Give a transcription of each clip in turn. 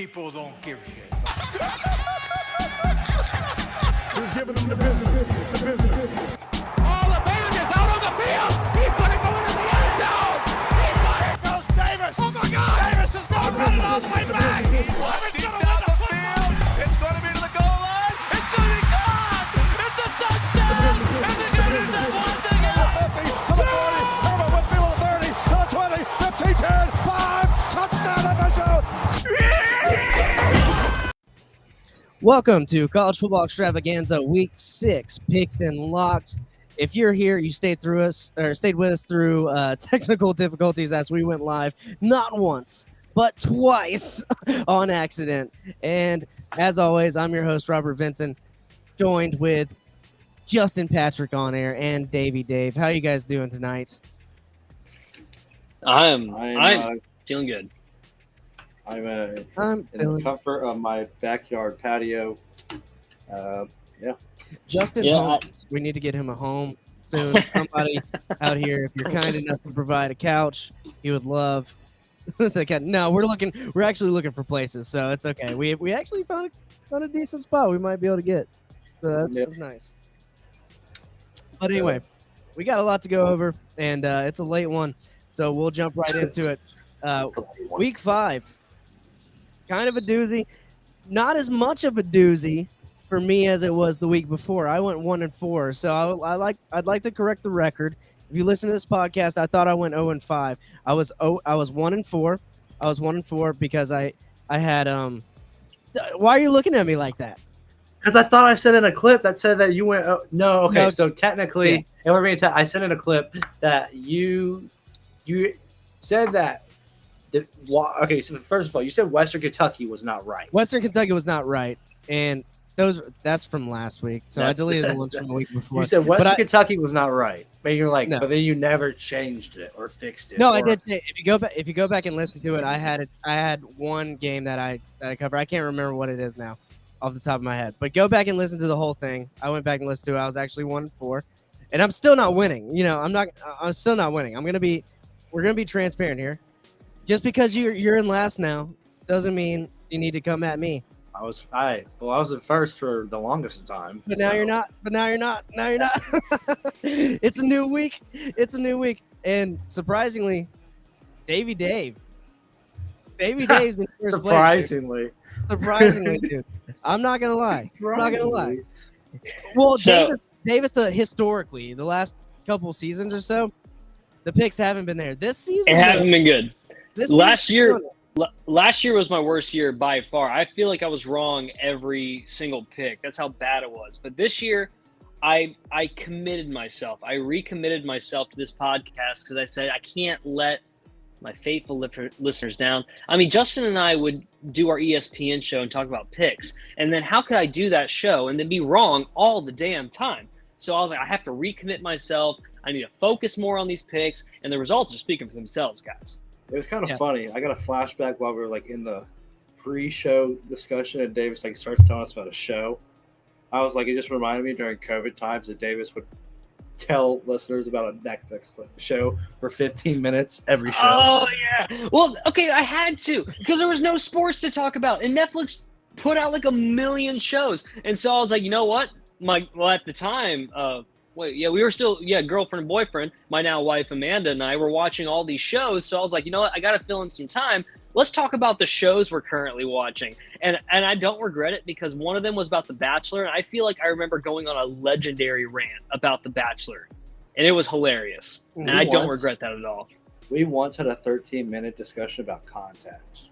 people don't give a shit. He's giving them the business. All the man is out on the field. He's going to go into the end zone. He got it. Goes Davis. Oh my God. Davis is going to run it all the way back. Deep down the field. It's going to be to the goal line. It's going to be gone. It's a touchdown. And the Gators have won the game. 50 to the 40. Herbert Whitfield to the 30, to the 20, 15, 10, 5. Touchdown FSU. Welcome to College Football Extravaganza Week 6 Picks and Locks. If you're here, you stayed with us through technical difficulties as we went live, not once, but twice on accident. And as always, I'm your host, Robert Vinson, joined with Justin Patrick on air and Davey Dave. How you guys doing tonight? I'm feeling good. I'm in feeling the comfort of my backyard patio. Justin's homeless. We need to get him a home soon. Somebody out here, if you're kind enough to provide a couch, he would love. No, we're actually looking for places, so it's okay. We actually found a decent spot we might be able to get, so that's nice. But anyway, we got a lot to go over, and it's a late one, so we'll jump right into it. Week 5, kind of a doozy, not as much of a doozy for me as it was the week before. I went 1-4, so I'd like to correct the record. If you listen to this podcast, I thought I went 0-5. I was 1-4. I was 1-4 because I had Why are you looking at me like that? Because I thought I said in a clip that said that you went. Oh, no, okay. No. So technically, I said in a clip that you said that. Okay, so first of all, you said Western Kentucky was not right. Western Kentucky was not right, and that's from last week. So I deleted the ones from the week before. You said Western Kentucky was not right, but you're like, No. but then you never changed it or fixed it. No, I did say if you go back and listen to it, I had one game that I covered. I can't remember what it is now, off the top of my head. But go back and listen to the whole thing. I went back and listened to it. I was actually 1-4, and I'm still not winning. I'm still not winning. We're gonna be transparent here. Just because you're in last now doesn't mean you need to come at me. I was in first for the longest time. But now you're not. Now you're not. It's a new week. And surprisingly, Davey Dave's in first place. Dude. Surprisingly, dude. I'm not gonna lie. Well, Davis, historically, the last couple seasons or so, the picks haven't been there. This season, It hasn't been good. Last year was my worst year by far. I feel like I was wrong every single pick. That's how bad it was. But this year, I committed myself. I recommitted myself to this podcast because I said I can't let my faithful listeners down. I mean, Justin and I would do our ESPN show and talk about picks. And then how could I do that show and then be wrong all the damn time? So I was like, I have to recommit myself. I need to focus more on these picks. And the results are speaking for themselves, guys. It was kind of funny. I got a flashback while we were like in the pre-show discussion, and Davis like starts telling us about a show. I was like, it just reminded me during COVID times that Davis would tell listeners about a Netflix show for 15 minutes every show. Oh yeah. Well, okay, I had to because there was no sports to talk about, and Netflix put out like 1 million shows, and so I was like, you know what? At the time, we were still, girlfriend and boyfriend. My now wife, Amanda, and I were watching all these shows. So I was like, you know what? I got to fill in some time. Let's talk about the shows we're currently watching. And I don't regret it because one of them was about The Bachelor. And I feel like I remember going on a legendary rant about The Bachelor. And it was hilarious. And I don't regret that at all. We once had a 13-minute discussion about contacts.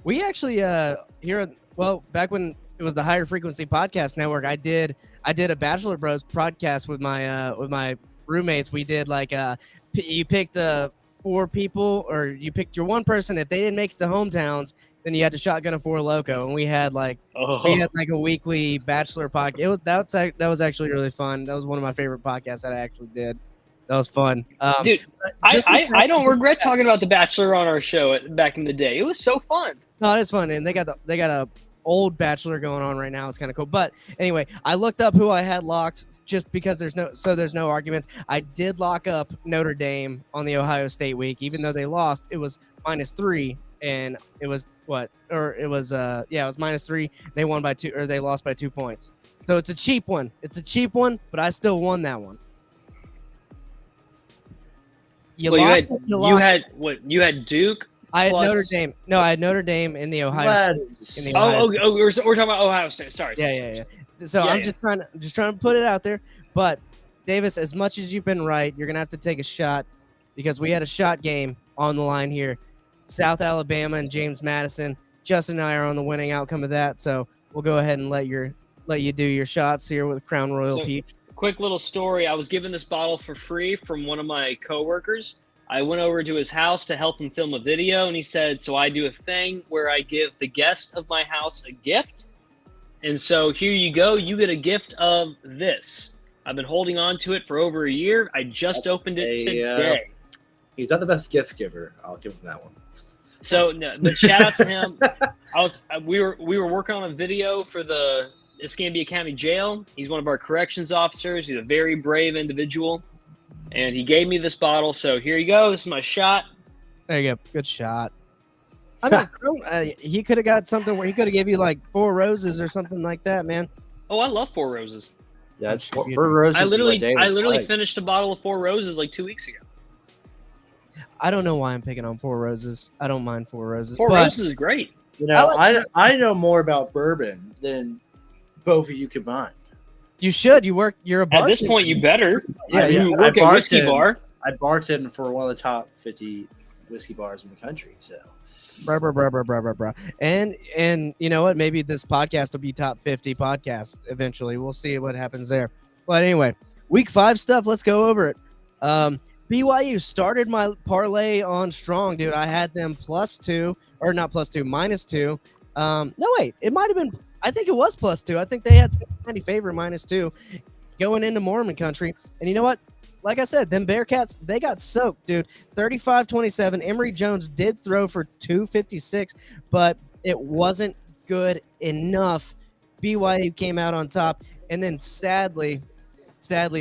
We actually back when it was the Higher Frequency Podcast Network, I did a Bachelor Bros podcast with my roommates. We did like you picked 4 people, or you picked your one person. If they didn't make it to hometowns, then you had to shotgun a 4 Loko, and we had like a weekly Bachelor podcast. That was actually really fun. That was one of my favorite podcasts that I actually did. That was fun. Dude, I don't regret talking about The Bachelor on our show back in the day. It was so fun. No, it is fun, and they got a old Bachelor going on right now. It's kind of cool. But anyway, I looked up who I had locked just because there's no arguments. I did lock up Notre Dame on the Ohio State week. Even though they lost, it was -3 and it was what? Or it was it was -3. They won by 2, or they lost by 2 points. So it's a cheap one. It's a cheap one, but I still won that one. You locked. had Duke. I had plus- Notre Dame. No, I had Notre Dame in the Ohio State. In the Ohio State. We're talking about Ohio State. Sorry. Yeah. So Yeah, I'm yeah. just trying to put it out there. But Davis, as much as you've been right, you're gonna have to take a shot because we had a shot game on the line here. South Alabama and James Madison. Justin and I are on the winning outcome of that, so we'll go ahead and let you do your shots here with Crown Royal So- Peach. Quick little story. I was given this bottle for free from one of my coworkers. I went over to his house to help him film a video, and he said, so I do a thing where I give the guest of my house a gift. And so here you go. You get a gift of this. I've been holding on to it for over a year. I just That's opened it a, today. He's not the best gift giver. I'll give him that one. So, no, but shout out to him. We were working on a video for the Escambia County Jail. He's one of our corrections officers. He's a very brave individual, and he gave me this bottle. So here you go. This is my shot. There you go. Good shot. I mean, he could have got something where he could have gave you like 4 roses or something like that, man. Oh, I love Four Roses. Yeah, it's That's for roses. I is what literally Davis finished a bottle of Four Roses like 2 weeks ago. I don't know why I'm picking on 4 roses. I don't mind 4 roses. Four but Roses is great. You know, I I know more about bourbon than both of you combined. you should. You're a At bartender. this point, you better. Yeah, You yeah. work I at Whiskey bartend. Bar. I bartend for one of the top 50 whiskey bars in the country. So Bruh. And you know what? Maybe this podcast will be top 50 podcast eventually. We'll see what happens there. But anyway, week 5 stuff. Let's go over it. BYU started my parlay on strong, dude. I had them +2, or not +2, -2. No, wait, it might have been. I think it was +2. I think they had 90 favor -2 going into Mormon country. And you know what? Like I said, them Bearcats, they got soaked, dude. 35-27. Emory Jones did throw for 256, but it wasn't good enough. BYU came out on top, and then sadly,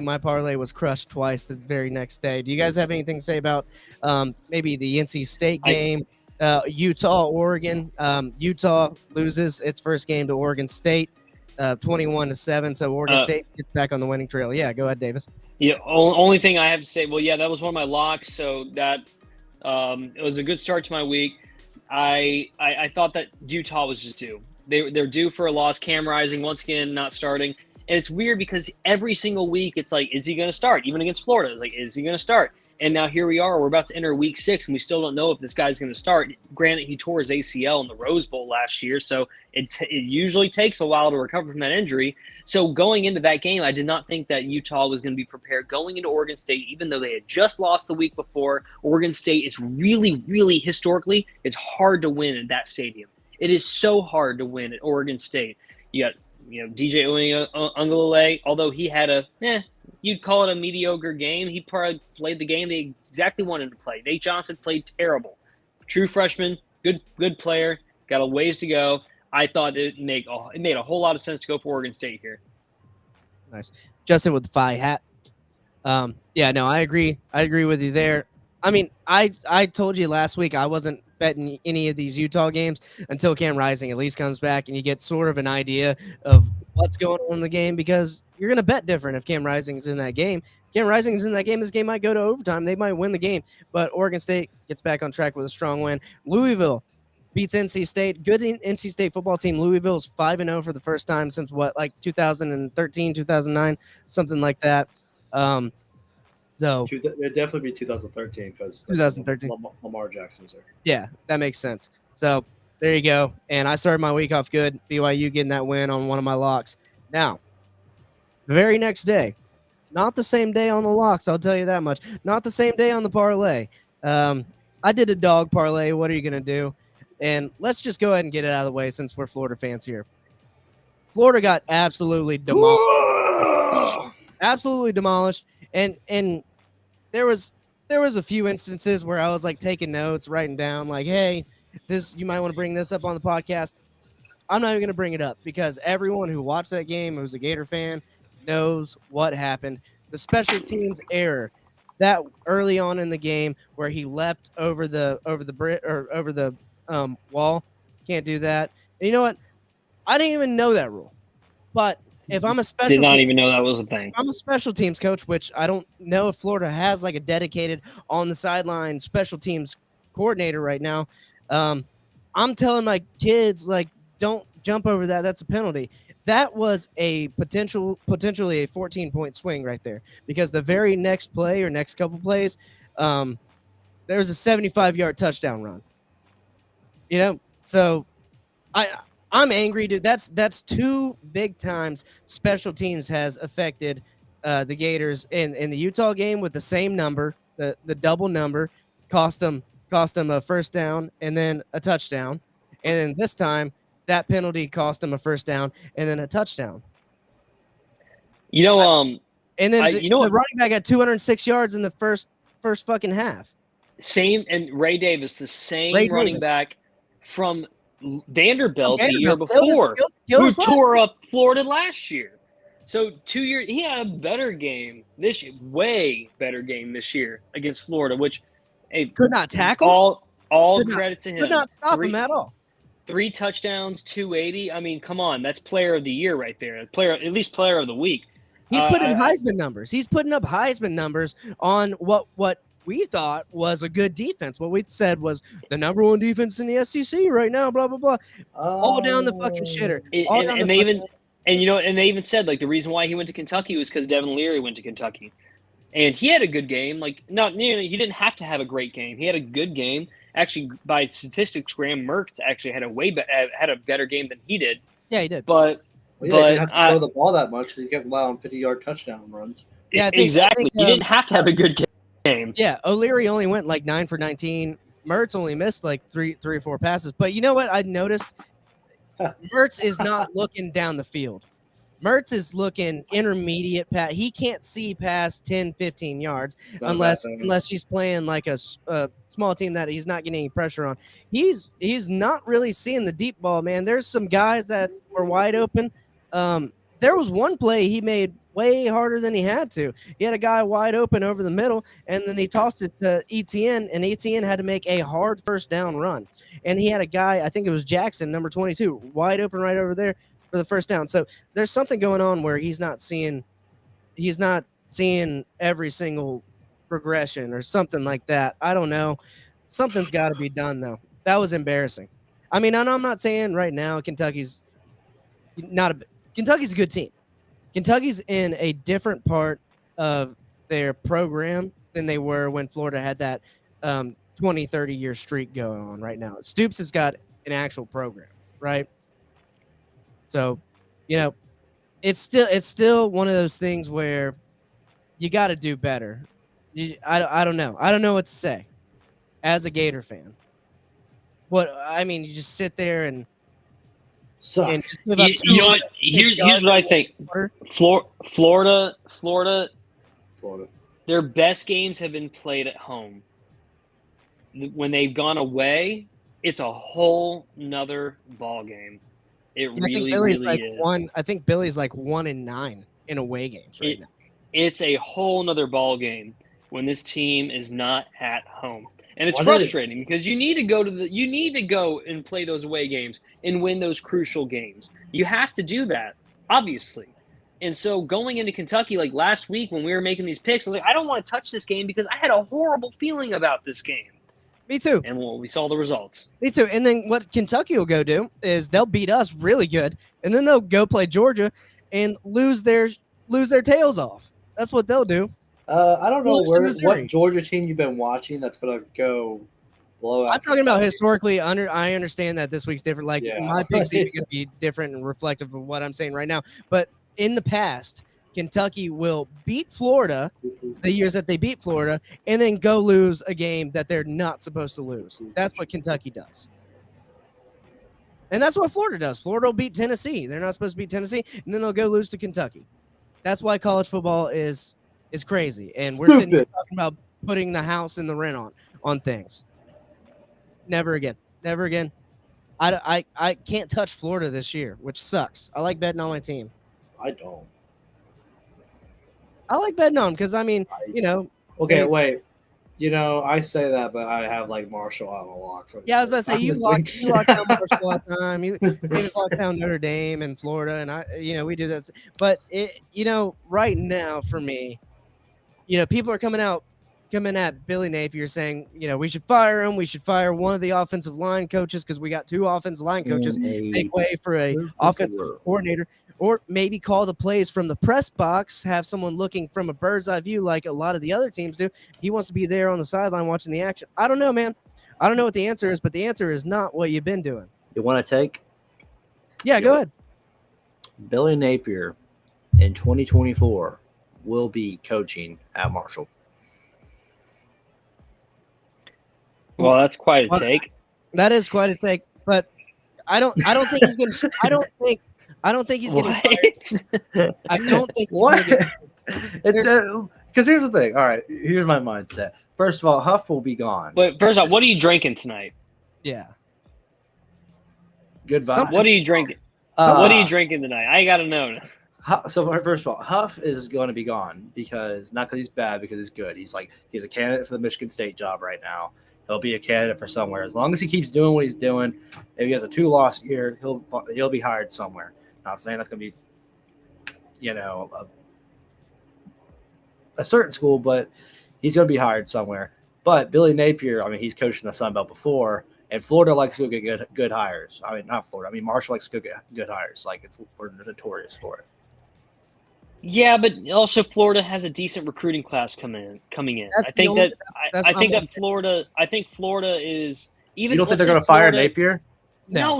my parlay was crushed twice the very next day. Do you guys have anything to say about maybe the NC State game? Utah, Oregon. Utah loses its first game to Oregon State, 21-7. So Oregon State gets back on the winning trail. Yeah, go ahead, Davis. Yeah, only thing I have to say, well, yeah, that was one of my locks, so that it was a good start to my week. I thought that Utah was just due. They're due for a loss. Cam Rising, once again, not starting. And it's weird because every single week it's like, is he going to start? Even against Florida, it's like, is he going to start? And now here we are. We're about to enter week 6, and we still don't know if this guy's going to start. Granted, he tore his ACL in the Rose Bowl last year, so it usually takes a while to recover from that injury. So going into that game, I did not think that Utah was going to be prepared going into Oregon State, even though they had just lost the week before. Oregon State is really, really historically, it's hard to win at that stadium. It is so hard to win at Oregon State. You got DJ Uiagalelei, although he had you'd call it a mediocre game. He probably played the game they exactly wanted to play. Nate Johnson played terrible. True freshman, good player, got a ways to go. I thought it made a whole lot of sense to go for Oregon State here. Nice. Justin with the Phi hat. Yeah, no, I agree. I agree with you there. I mean, I told you last week I wasn't betting any of these Utah games until Cam Rising at least comes back and you get sort of an idea of what's going on in the game, because you're going to bet different if Cam Rising's in that game. Cam Rising's in that game. This game might go to overtime. They might win the game, but Oregon State gets back on track with a strong win. Louisville beats NC State. Good NC State football team. Louisville's 5-0 for the first time since 2013, 2009, something like that. So it'd definitely be 2013 because 2013. Lamar Jackson was there. Yeah, that makes sense. So there you go. And I started my week off good. BYU getting that win on one of my locks. Now, the very next day, not the same day on the locks, I'll tell you that much. Not the same day on the parlay. I did a dog parlay. What are you going to do? And let's just go ahead and get it out of the way since we're Florida fans here. Florida got absolutely demolished. Absolutely demolished. And there was a few instances where I was like taking notes, writing down like, hey, you might want to bring this up on the podcast. I'm not even going to bring it up because everyone who watched that game, who's a Gator fan, knows what happened. The special teams error that early on in the game where he leapt over the wall. Can't do that. And you know what? I didn't even know that rule. But if I'm a special Did not team, even know that was a thing. I'm a special teams coach, which I don't know if Florida has like a dedicated on the sideline special teams coordinator right now. I'm telling my kids, like, don't jump over that. That's a penalty. That was a potentially a 14-point swing right there, because the very next play or next couple plays, there was a 75-yard touchdown run. You know, so I'm angry, dude. That's 2 big times special teams has affected the Gators in the Utah game with the same number, the double number, cost them a first down and then a touchdown, and then this time that penalty cost them a first down and then a touchdown. You know, And then you know the what? running back had 206 yards in the first fucking half. Same, and Ray Davis, the same Ray running Davis. back from Vanderbilt the year Vanderbilt killed us- before, killed who us last tore up Florida last year. So 2 years, he had a better game this year, way better game this year against Florida, which, hey, Could not tackle. all Could not- credit to him. Could not stop Three- him at all. 3 touchdowns, 280. I mean, come on, that's player of the year right there. At least player of the week. He's putting I- Heisman numbers. He's putting up Heisman numbers on what we thought was a good defense. What we said was the number 1 defense in the SEC right now. Blah blah blah. All down the fucking shitter. All down And the they fucking- even and they even said, like, the reason why he went to Kentucky was because Devin Leary went to Kentucky, and he had a good game. Like, he didn't have to have a great game. He had a good game. Actually, by statistics, Graham Mertz actually had a better game than he did. Yeah, he did. But Well, yeah, you didn't have to throw the ball that much because you kept allowing 50-yard touchdown runs. Yeah, I think- exactly, he didn't have to have a good game. Yeah, O'Leary only went like 9 for 19. Mertz only missed like three or four passes. But you know what I noticed? Mertz is not looking down the field. Mertz is looking intermediate. He can't see past 10, 15 yards It's not a bad unless thing. he's playing like a small team that he's not getting any pressure on. He's not really seeing the deep ball, man. There's some guys that were wide open. There was one play he made way harder than he had to. He had a guy wide open over the middle, and then he tossed it to Etienne, and Etienne had to make a hard first down run. And he had a guy, I think it was Jackson, number 22, wide open right over there for the first down. So there's something going on where he's not seeing every single progression or something like that. I don't know. Something's got to be done, though. That was embarrassing. I mean, I'm not saying right now Kentucky's a good team. Kentucky's in a different part of their program than they were when Florida had that 20, 30-year streak going on right now. Stoops has got an actual program, right? So, you know, it's still one of those things where you got to do better. I don't know. I don't know what to say as a Gator fan. You just sit there and Suck. just give up You know what? 200 Here's what I think. yards. Florida, Florida. their best games have been played at home. When they've gone away, it's a whole nother ball game. It I think really, Billy's really like is. I think Billy's like 1-9 in away games right now. It's a whole nother ball game when this team is not at home. And it's Why did- frustrating because you need to go and play those away games and win those crucial games. You have to do that, obviously. And so going into Kentucky, like last week when we were making these picks, I was like, I don't want to touch this game because I had a horrible feeling about this game. Me too. And we saw the results. Me too. And then what Kentucky will go do is they'll beat us really good, and then they'll go play Georgia and lose their tails off. That's what they'll do. I don't know Lose to Missouri. what Georgia team you've been watching that's going to go blow out. I'm talking about historically. I understand that this week's different. Like Yeah. my picks even going to be different and reflective of what I'm saying right now. But in the past, Kentucky will beat Florida the years that they beat Florida, and then go lose a game that they're not supposed to lose. That's what Kentucky does. And that's what Florida does. Florida will beat Tennessee. They're not supposed to beat Tennessee, and then they'll go lose to Kentucky. That's why college football is crazy. And we're sitting here talking about putting the house in the rent on things. Never again. Never again. I can't touch Florida this year, which sucks. I like betting on my team. I don't. I like betting on because, I mean, you know. Okay, Hey. wait. You know, I say that, but I have like Marshall on a lock for. Yeah, I was about to say you this locked week. down Marshall all the time. You Davis locked down Notre Dame and Florida, and we do that. But right now for me, people are coming at Billy Napier saying, we should fire him. We should fire one of the offensive line coaches because we got 2 offensive line coaches. Make way for a offensive coordinator, or maybe call the plays from the press box. Have someone looking from a bird's eye view like a lot of the other teams do. He wants to be there on the sideline watching the action. I don't know, man. I don't know what the answer is, but the answer is not what you've been doing. You want to take? Yeah, go ahead. Billy Napier in 2024 will be coaching at Marshall. Well, that's quite a take. That is quite a take, but I don't think he's gonna. I don't think he's getting fired. I don't think he's What? gonna Because here's the thing. All right, here's my mindset. First of all, Huff will be gone. But first off, what are you drinking tonight? Yeah. Good vibes. What are you drinking? What are you drinking tonight? I gotta know. So first of all, Huff is going to be gone because not because he's bad, because he's good. He's a candidate for the Michigan State job right now. He'll be a candidate for somewhere as long as he keeps doing what he's doing. If he has a 2-loss year, he'll be hired somewhere. Not saying that's going to be, a certain school, but he's going to be hired somewhere. But Billy Napier, I mean, he's coached in the Sun Belt before, and Florida likes to go get good hires. I mean, not Florida. I mean, Marshall likes to go get good hires. We're notorious for it. Yeah, but also Florida has a decent recruiting class coming in. That's I think the only- that that's I think my- that Florida. I think Florida is even. You don't think let's they're going say to fire Florida- Napier? No,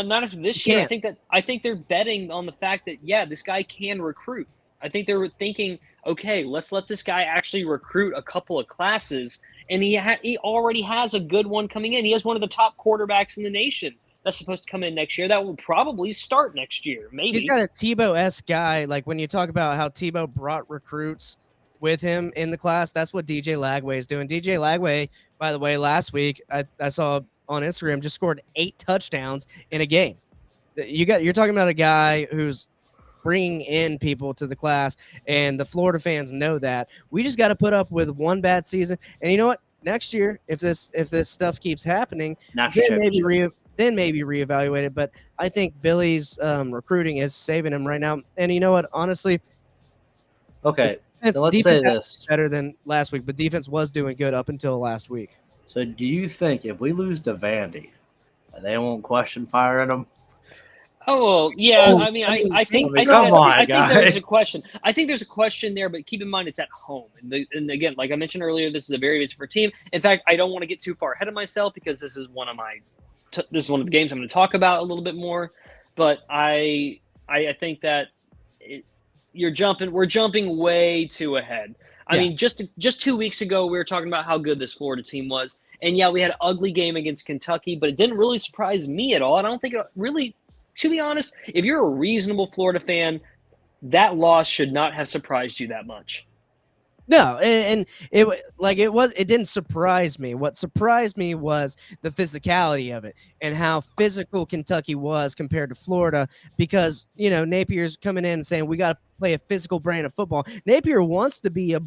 not after this You year. can't. I think they're betting on the fact that this guy can recruit. I think they were thinking, okay, let's let this guy actually recruit a couple of classes, and he already has a good one coming in. He has one of the top quarterbacks in the nation that's supposed to come in next year. That will probably start next year, maybe. He's got a Tebow-esque guy. Like when you talk about how Tebow brought recruits with him in the class, that's what DJ Lagway is doing. DJ Lagway, by the way, last week I saw on Instagram just scored 8 touchdowns in a game. You're talking about a guy who's bringing in people to the class, and the Florida fans know that. We just got to put up with one bad season, and you know what? Next year, if this stuff keeps happening, then maybe reevaluate it. But I think Billy's recruiting is saving him right now. And you know what? Honestly, Okay, so let's defense say is this. better than last week, but defense was doing good up until last week. So do you think if we lose to Vandy, they won't question firing him? Oh, well, yeah. I mean, I think come on, I think guys. there's a question. I think there's a question there, but keep in mind it's at home. And again, like I mentioned earlier, this is a very different team. In fact, I don't want to get too far ahead of myself because this is one of the games I'm going to talk about a little bit more. But I think that we're jumping way too ahead. I mean, just 2 weeks ago, we were talking about how good this Florida team was. And yeah, we had an ugly game against Kentucky, but it didn't really surprise me at all. I don't think it really, to be honest, if you're a reasonable Florida fan, that loss should not have surprised you that much. No, and it didn't surprise me. What surprised me was the physicality of it and how physical Kentucky was compared to Florida, because Napier's coming in and saying we got to play a physical brand of football. Napier wants to be a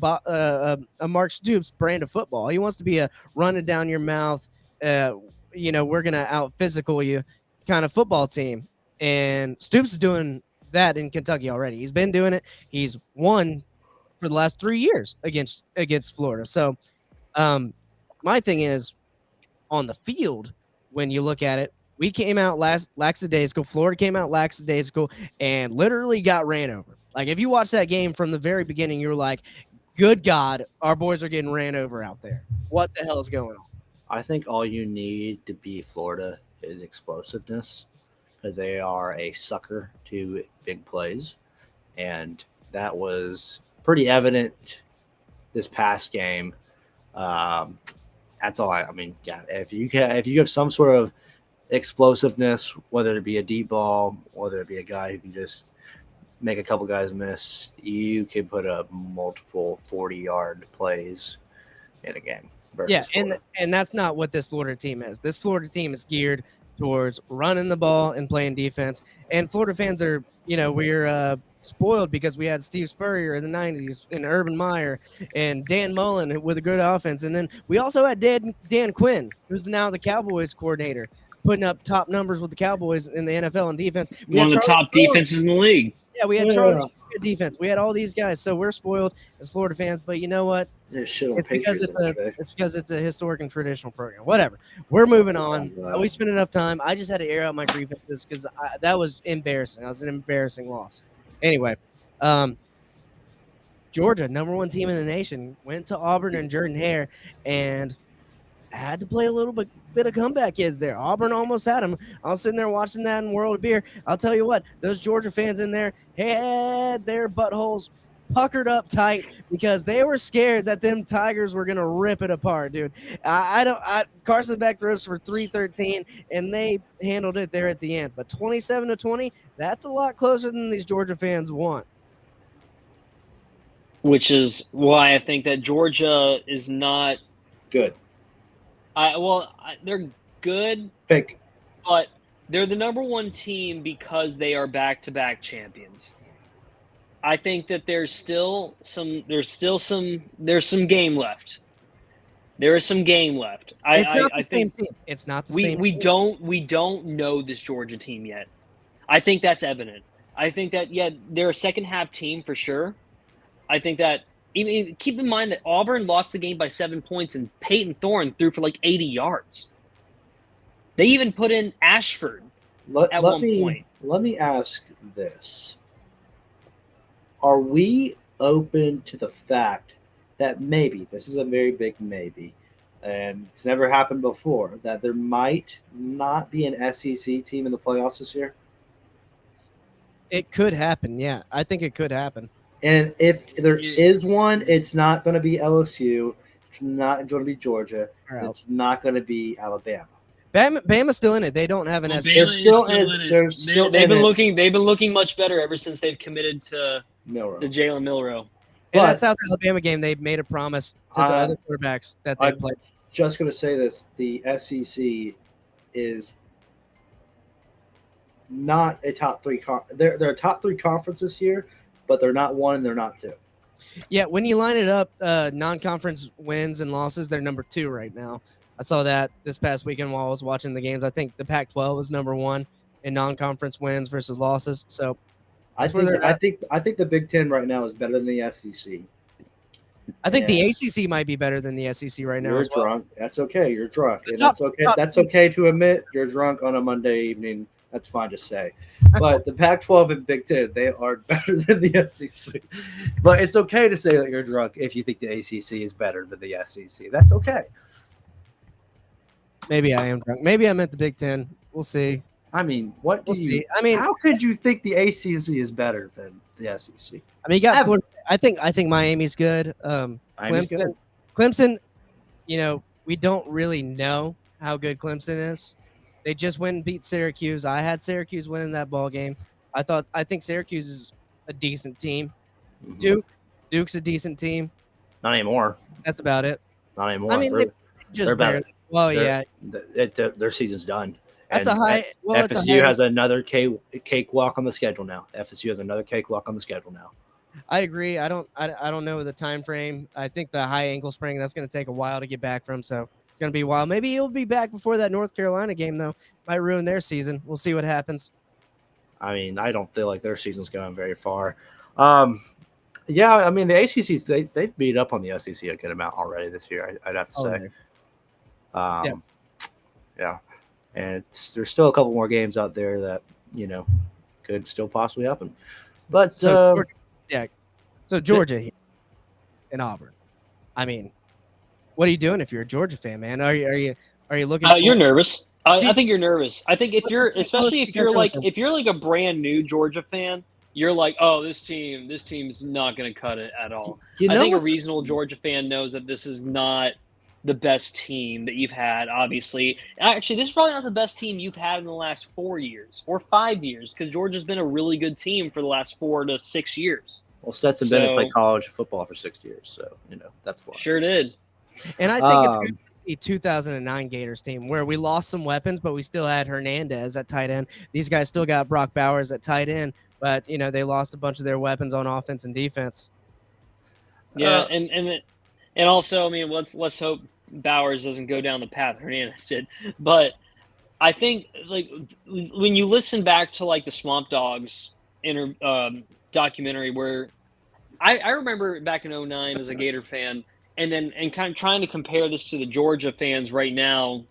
Mark Stoops brand of football. He wants to be a run it down your mouth, we're gonna out physical you kind of football team. And Stoops is doing that in Kentucky already. He's been doing it. He's won for the last 3 years against Florida. So my thing is, on the field, when you look at it, we came out lackadaisical. Florida came out lackadaisical and literally got ran over. Like, if you watch that game from the very beginning, you're like, good God, our boys are getting ran over out there. What the hell is going on? I think all you need to beat Florida is explosiveness, because they are a sucker to big plays. And that was pretty evident this past game. That's all I mean, yeah, if you have some sort of explosiveness, whether it be a deep ball, whether it be a guy who can just make a couple guys miss, you can put up multiple 40-yard plays in a game. Yeah, and that's not what this Florida team is. This Florida team is geared towards running the ball and playing defense. And Florida fans are, we're spoiled because we had Steve Spurrier in the 90s and Urban Meyer and Dan Mullen with a good offense. And then we also had Dan Quinn, who's now the Cowboys coordinator, putting up top numbers with the Cowboys in the NFL on defense. One of the top defenses in the league. Yeah, we had Charlie Strong defense. We had all these guys. So we're spoiled as Florida fans. But you know what? It's because it's a historic and traditional program. Whatever. We're moving on. We spent enough time. I just had to air out my grievances because that was embarrassing. That was an embarrassing loss. Anyway, Georgia, number 1 team in the nation, went to Auburn and Jordan-Hare and had to play a little bit of comeback kids there. Auburn almost had them. I was sitting there watching that in World of Beer. I'll tell you what, those Georgia fans in there had their buttholes puckered up tight because they were scared that them Tigers were gonna rip it apart, dude. Carson Beck throws for 313, and they handled it there at the end. But 27-20, that's a lot closer than these Georgia fans want. Which is why I think that Georgia is not good. They're good, Fake. but they're the number 1 team because they are back-to-back champions. I think that there's some game left. There is some game left. It's not the same team. It's not the same. We don't know this Georgia team yet. I think that's evident. I think that they're a second half team for sure. I think that even keep in mind that Auburn lost the game by 7 points and Peyton Thorne threw for like 80 yards. They even put in Ashford at one point. Let me ask this. Are we open to the fact that maybe, this is a very big maybe, and it's never happened before, that there might not be an SEC team in the playoffs this year? It could happen, yeah. I think it could happen. And if there is one, it's not going to be LSU. It's not going to be Georgia. It's not going to be Alabama. Bama's still in it. They don't have an SEC. They've been looking much better ever since they've committed to Jalen Milroe. In that South Alabama game, they made a promise to the other quarterbacks that they played. Just going to say this: the SEC is not a top 3. They're a top 3 conference this year, but they're not 1 and they're not 2. Yeah, when you line it up, non-conference wins and losses, they're number 2 right now. I saw that this past weekend while I was watching the games. I think the Pac-12 is number 1 in non-conference wins versus losses. So I think the Big Ten right now is better than the SEC. I think the ACC might be better than the SEC right now. You're drunk. That's okay. You're drunk. And that's okay. That's okay to admit. You're drunk on a Monday evening. That's fine to say. But the Pac-12 and Big Ten, they are better than the SEC. But it's okay to say that you're drunk if you think the ACC is better than the SEC. That's okay. Maybe I am drunk. Maybe I meant the Big Ten. We'll see. I mean, what do you? I mean, how could you think the ACC is better than the SEC? I mean, you got Florida. I think Miami's good. Clemson. You know, we don't really know how good Clemson is. They just went and beat Syracuse. I had Syracuse winning that ball game. I think Syracuse is a decent team. Mm-hmm. Duke's a decent team. Not anymore. That's about it. Not anymore. I mean, they're barely. Well, yeah. Their season's done. That's a high. Well, FSU has another cakewalk on the schedule now. FSU has another cakewalk on the schedule now. I agree. I don't know the time frame. I think the high ankle sprain, that's going to take a while to get back from. So it's going to be a while. Maybe he'll be back before that North Carolina game, though. Might ruin their season. We'll see what happens. I mean, I don't feel like their season's going very far. Yeah, I mean, the ACC's they've beat up on the SEC a good amount already this year. I'd have to say. Yeah. And there's still a couple more games out there that, could still possibly happen. But so Georgia and Auburn. I mean, what are you doing if you're a Georgia fan, man? Are you looking? You're nervous. I think you're nervous. I think if you're like a brand new Georgia fan, you're like, oh, this team's not going to cut it at all. I think a reasonable Georgia fan knows that this is not the best team that you've had, obviously. Actually, this is probably not the best team you've had in the last 4 years or 5 years, because Georgia's been a really good team for the last 4 to 6 years. Well, Stetson Bennett played college football for 6 years, so, that's why. Sure did. And I think the 2009 Gators team where we lost some weapons, but we still had Hernandez at tight end. These guys still got Brock Bowers at tight end, but they lost a bunch of their weapons on offense and defense. Yeah, and also, I mean, let's hope Bowers doesn't go down the path Hernandez did. But I think, like, when you listen back to like the Swamp Dogs documentary, where I remember back in 2009 as a Gator fan, and kind of trying to compare this to the Georgia fans right now,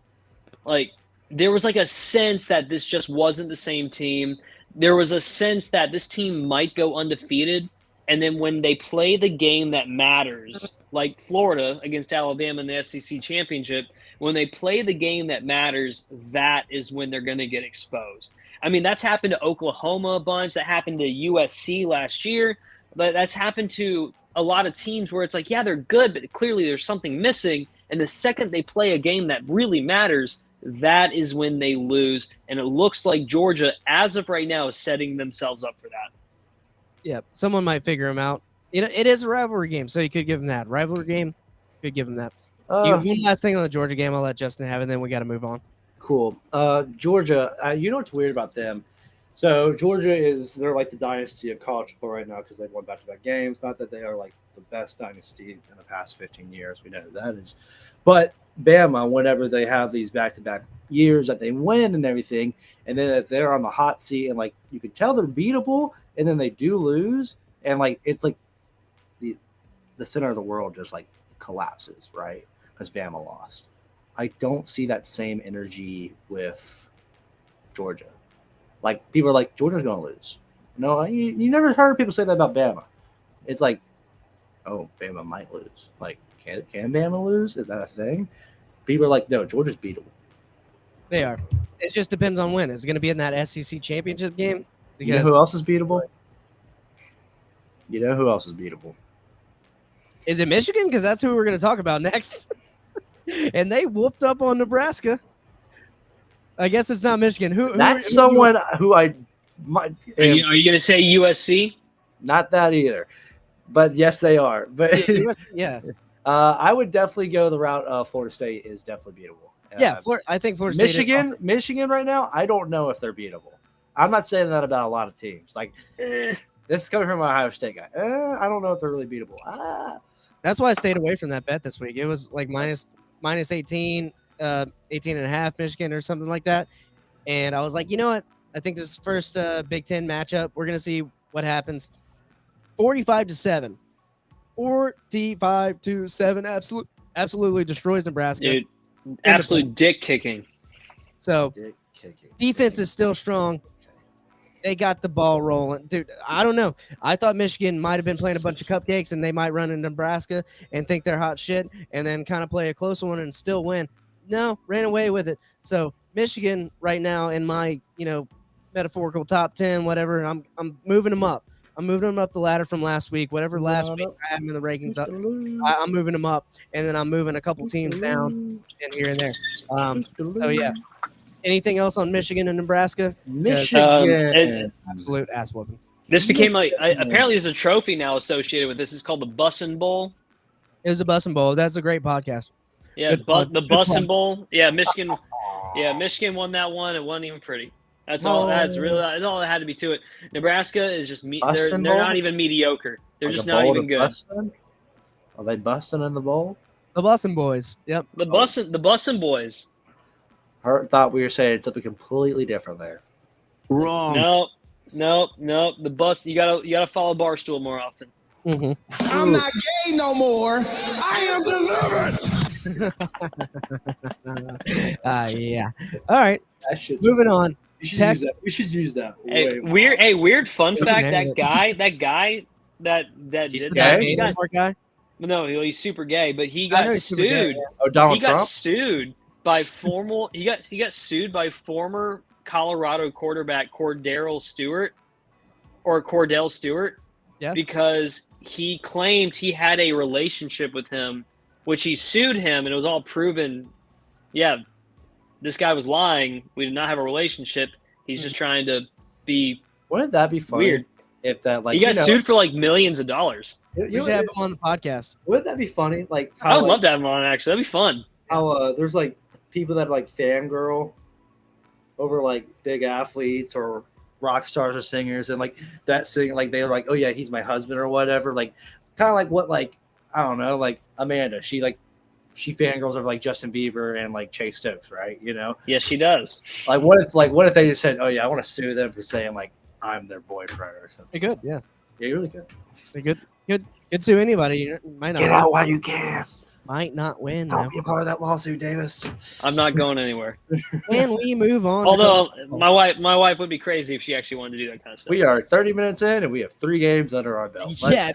like there was like a sense that this just wasn't the same team. There was a sense that this team might go undefeated, and then when they play the game that matters, like Florida against Alabama in the SEC championship, when they play the game that matters, that is when they're going to get exposed. I mean, that's happened to Oklahoma a bunch. That happened to USC last year. But that's happened to a lot of teams where it's like, yeah, they're good, but clearly there's something missing. And the second they play a game that really matters, that is when they lose. And it looks like Georgia, as of right now, is setting themselves up for that. Yeah, someone might figure them out. It is a rivalry game, so you could give them that. Rivalry game, could give them that. One last thing on the Georgia game, I'll let Justin have it, and then we got to move on. Cool. Georgia, you know what's weird about them? So Georgia they're like the dynasty of college football right now because they've won back-to-back games. Not that they are like the best dynasty in the past 15 years. We know who that is. But Bama, whenever they have these back-to-back years that they win and everything, and then if they're on the hot seat and like you can tell they're beatable, and then they do lose, and like it's like the center of the world just like collapses, right? Because Bama lost. I don't see that same energy with Georgia. Like people are like, Georgia's going to lose. No, you never heard people say that about Bama. It's like, oh, Bama might lose. Like, can Bama lose? Is that a thing? People are like, no, Georgia's beatable. They are. It just depends on when. Is it going to be in that SEC championship game? You know who else is beatable? You know who else is beatable? Is it Michigan? Because that's who we're going to talk about next. And they whooped up on Nebraska. I guess it's not Michigan. That's someone who I might. Are you going to say USC? Not that either. But yes, they are. But USC, yeah. I would definitely go the route of Florida State is definitely beatable. Yeah, I think Florida State Michigan right now, I don't know if they're beatable. I'm not saying that about a lot of teams. Like, this is coming from an Ohio State guy. I don't know if they're really beatable. That's why I stayed away from that bet this week. It was like minus 18, 18 and a half Michigan or something like that. And I was like, you know what? I think this is first Big Ten matchup. We're going to see what happens. 45-7. 45-7. Absolutely destroys Nebraska. Dude, absolute dick kicking. So defense is still strong. They got the ball rolling. Dude, I don't know. I thought Michigan might have been playing a bunch of cupcakes and they might run in Nebraska and think they're hot shit and then kind of play a close one and still win. No, ran away with it. So Michigan right now in my, metaphorical top 10, whatever, I'm moving them up. I'm moving them up the ladder from last week. Whatever last week I had them in the rankings up, I'm moving them up. And then I'm moving a couple teams down and here and there. So, yeah. Anything else on Michigan and Nebraska? Michigan. Absolute ass whooping. This became apparently there's a trophy now associated with this. It's called the Bussin' Bowl. It was a Bussin' Bowl. That's a great podcast. Yeah, the Bussin' Bowl. Yeah, Michigan. Yeah, Michigan won that one. It wasn't even pretty. That's all. That's all that had to be to it. Nebraska is just they're not even mediocre. They're just not even good. Are they busting in the bowl? The Bussin' Boys. Yep. The Bussin' Boys. I thought we were saying something completely different there. Wrong. No. The bus. You gotta follow Barstool more often. Mm-hmm. I'm not gay no more. I am delivered. Yeah. All right. Moving on. We should use that. Hey, weird fun fact. That guy that He's did gay? that. Guy? No, he's super gay, but he got sued. Gay, yeah. Oh, Donald Trump? Got sued by he got sued by former Colorado quarterback Cordell Stewart, yeah, because he claimed he had a relationship with him, which he sued him, and it was all proven. Yeah, this guy was lying. We did not have a relationship. He's just trying to be. Wouldn't that be funny? Weird. If that he got sued for like millions of dollars. We should have him on the podcast. Wouldn't that be funny? Like, I would love to have him on. Actually, that'd be fun. how there's like people that like fangirl over like big athletes or rock stars or singers, and like that singer, like they're like, oh yeah, he's my husband or whatever. Like kind of like what, like I don't know, like Amanda, she fangirls over like Justin Bieber and like Chase Stokes, right? You know? Yes, she does. Like what if they just said, oh yeah, I want to sue them for saying like I'm their boyfriend or something? They're good, yeah. Yeah, you're really good. They're good. Good to anybody. You might not Get out while you can. Might not win. Don't Though. be a part of that lawsuit, Davis. I'm not going anywhere. And we move on. to Although college football. my wife would be crazy if she actually wanted to do that kind of stuff. We are 30 minutes in and we have 3 games under our belt. Yeah,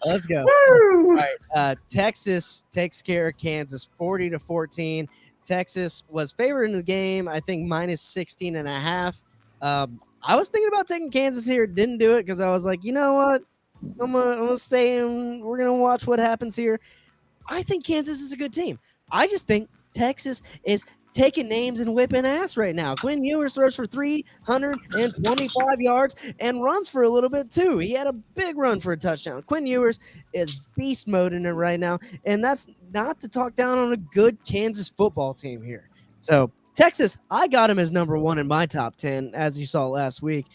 let's go. All right, Texas takes care of Kansas 40-14. Texas was favored in the game, I think minus 16.5. I was thinking about taking Kansas here, didn't do it because I was like, you know what? I'm gonna stay and we're gonna watch what happens here. I think Kansas is a good team. I just think Texas is taking names and whipping ass right now. Quinn Ewers throws for 325 yards and runs for a little bit too. He had a big run for a touchdown. Quinn Ewers is beast mode in it right now, and that's not to talk down on a good Kansas football team here. So Texas, I got him as number 1 in my top 10, as you saw last week.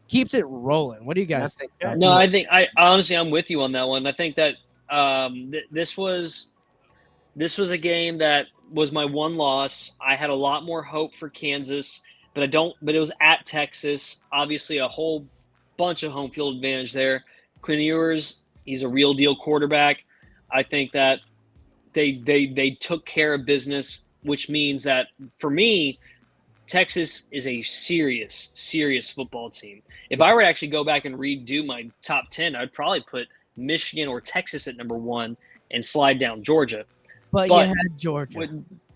Keeps it rolling. What do you guys think? No, I think honestly I'm with you on that one. I think that this was a game that was my one loss. I had a lot more hope for Kansas, but it was at Texas. Obviously a whole bunch of home field advantage there. Quinn Ewers, he's a real deal quarterback. I think that they took care of business, which means that for me, Texas is a serious football team. If I were to actually go back and redo my top 10, I'd probably put Michigan or Texas at number 1 and slide down Georgia. But you had Georgia.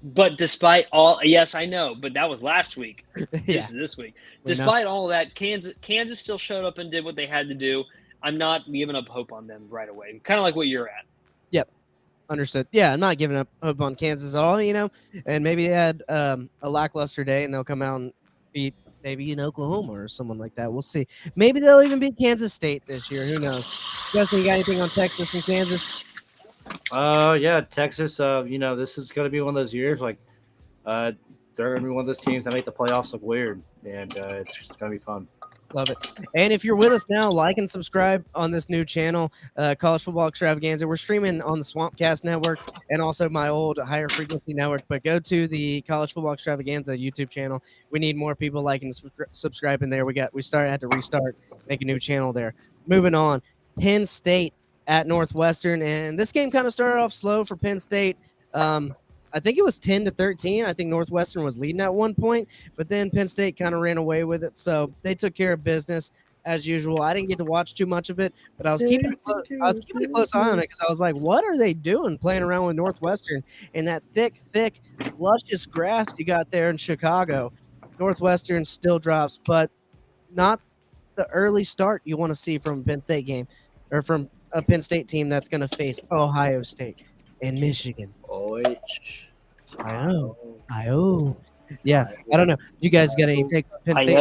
But despite all, yes, I know, but that was last week. Yeah. This is this week. We know. Despite all of that, Kansas still showed up and did what they had to do. I'm not giving up hope on them right away. Kind of like what you're at. Understood. Yeah, I'm not giving up hope on Kansas at all, and maybe they had a lackluster day and they'll come out and beat maybe in Oklahoma or someone like that. We'll see. Maybe they'll even beat Kansas State this year. Who knows? Justin, you got anything on Texas and Kansas? Yeah, Texas, this is going to be one of those years like they're going to be one of those teams that make the playoffs look weird, and it's just going to be fun. Love it. And if you're with us now, like and subscribe on this new channel, College Football Extravaganza. We're streaming on the Swampcast Network and also my old Higher Frequency Network. But go to the College Football Extravaganza YouTube channel. We need more people liking and subscribing there. We had to restart, make a new channel there. Moving on, Penn State at Northwestern, and this game kind of started off slow for Penn State. I think it was 10-13. I think Northwestern was leading at one point, but then Penn State kind of ran away with it. So they took care of business as usual. I didn't get to watch too much of it, but I was keeping a close eye on it because I was like, what are they doing playing around with Northwestern and that thick, luscious grass you got there in Chicago? Northwestern still drops, but not the early start you want to see from a Penn State game or from a Penn State team that's going to face Ohio State and Michigan. I-O. Yeah, I don't know. You guys got any take Penn State?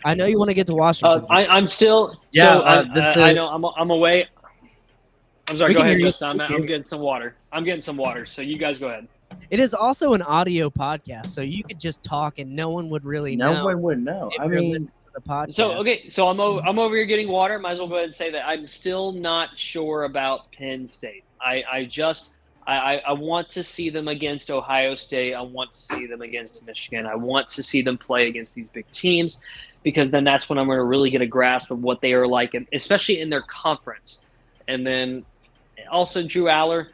I know you want to get to Washington. I'm still. Yeah, I know. I'm away. I'm sorry. We Go can ahead, hear you. Justin. I'm getting some water. So you guys go ahead. It is also an audio podcast, so you could just talk and no one would really know. No one would know. If I you're mean, listening to the podcast. So I'm over here getting water. Might as well go ahead and say that I'm still not sure about Penn State. I want to see them against Ohio State. I want to see them against Michigan. I want to see them play against these big teams because then that's when I'm going to really get a grasp of what they are like, and especially in their conference. And then also Drew Aller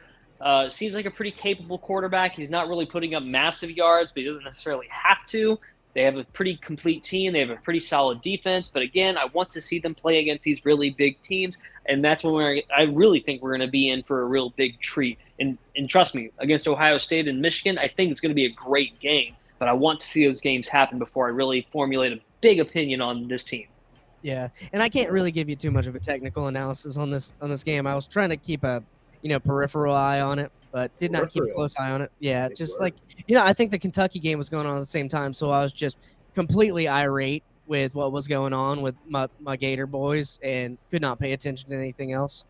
seems like a pretty capable quarterback. He's not really putting up massive yards, but he doesn't necessarily have to. They have a pretty complete team. They have a pretty solid defense. But again, I want to see them play against these really big teams. And that's when I really think we're going to be in for a real big treat. And trust me, against Ohio State and Michigan, I think it's going to be a great game. But I want to see those games happen before I really formulate a big opinion on this team. Yeah, and I can't really give you too much of a technical analysis on this game. I was trying to keep a peripheral eye on it, but did not keep a close eye on it. Yeah, just like I think the Kentucky game was going on at the same time, so I was just completely irate with what was going on with my Gator boys and could not pay attention to anything else.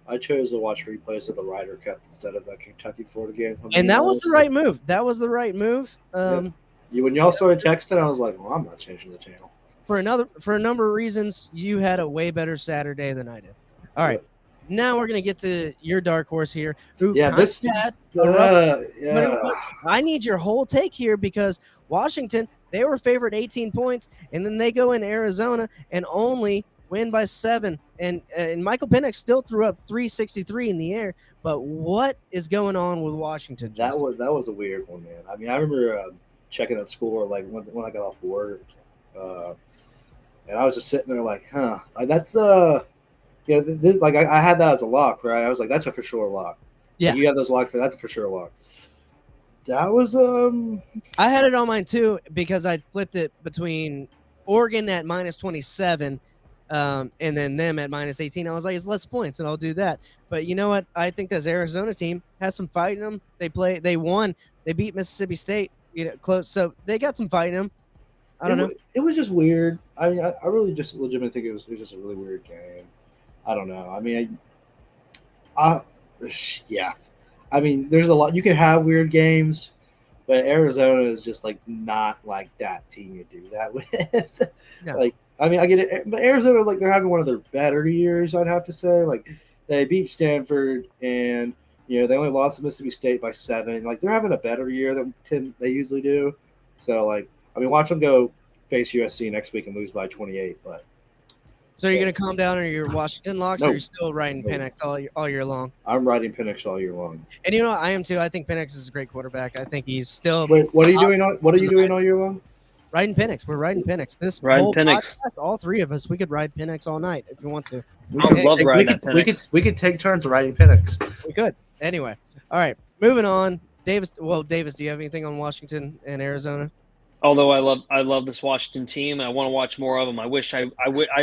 I chose to watch replays of the Ryder Cup instead of the Kentucky Florida game. And that was the right move. That was the right move. When y'all started texting, I was like, well, I'm not changing the channel. For a number of reasons, you had a way better Saturday than I did. All right. Now we're gonna get to your dark horse here. Who Yeah, this. had a Yeah. rough- I need your whole take here because Washington, they were favored 18 points, and then they go in Arizona and only win by 7. And Michael Penix still threw up 363 in the air. But what is going on with Washington? That Justin? was a weird one, man. I mean, I remember checking that score like when I got off work, and I was just sitting there like, huh, that's this, like I had that as a lock, right? I was like, that's a for sure lock. Yeah. You have those locks, that's a for sure lock. That was I had it on mine too because I flipped it between Oregon at -27, and then them at -18. I was like, it's less points, and I'll do that. But you know what? I think this Arizona team has some fight in them. They won. They beat Mississippi State, close. So they got some fight in them. I don't know. It was just weird. I mean, I really just legitimately think it was just a really weird game. I don't know. I mean, yeah. I mean, there's a lot. You can have weird games, but Arizona is just like not like that team you do that with. No. Like, I mean, I get it, but Arizona, like, they're having one of their better years, I'd have to say. Like, they beat Stanford, and they only lost to Mississippi State by 7. Like, they're having a better year than they usually do. So, like, I mean, watch them go face USC next week and lose by 28. But So you're going to calm down on your Washington locks, or Nope. you're still riding Nope. Penix all year long? I'm riding Penix all year long. And you know what? I am too. I think Penix is a great quarterback. I think he's still Wait, what are you doing? What are you doing all year long? riding Penix. We're riding Penix. This Riding whole Penix. podcast, all three of us, we could ride Penix all night if you want to. I would love We riding that could, we could Penix. we could take turns riding Penix. We could. Anyway. All right. Moving on. Davis, do you have anything on Washington and Arizona? Although I love this Washington team, and I want to watch more of them. I wish I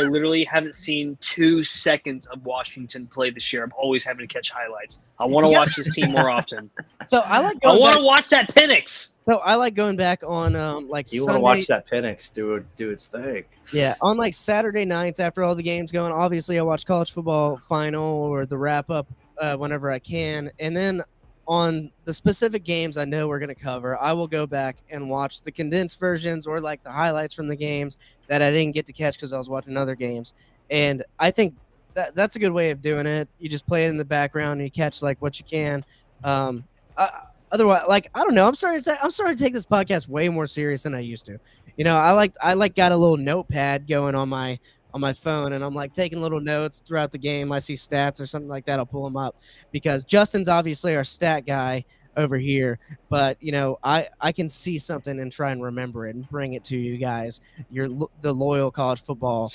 literally haven't seen 2 seconds of Washington play this year. I'm always having to catch highlights. I want to watch this team more often. So I like I going want back. to watch that Penix. So I like going back on like You Sunday. want to watch that Penix do its thing? Yeah, on like Saturday nights after all the games going. Obviously, I watch college football final or the wrap up whenever I can, and then on the specific games I know we're going to cover, I will go back and watch the condensed versions or like the highlights from the games that I didn't get to catch because I was watching other games. And I think that's a good way of doing it. You just play it in the background and you catch like what you can. Otherwise, like, I don't know. I'm starting to take this podcast way more serious than I used to. I got a little notepad going on my phone, and I'm like taking little notes throughout the game. I see stats or something like that, I'll pull them up because Justin's obviously our stat guy over here, but I can see something and try and remember it and bring it to you guys. You're the loyal college football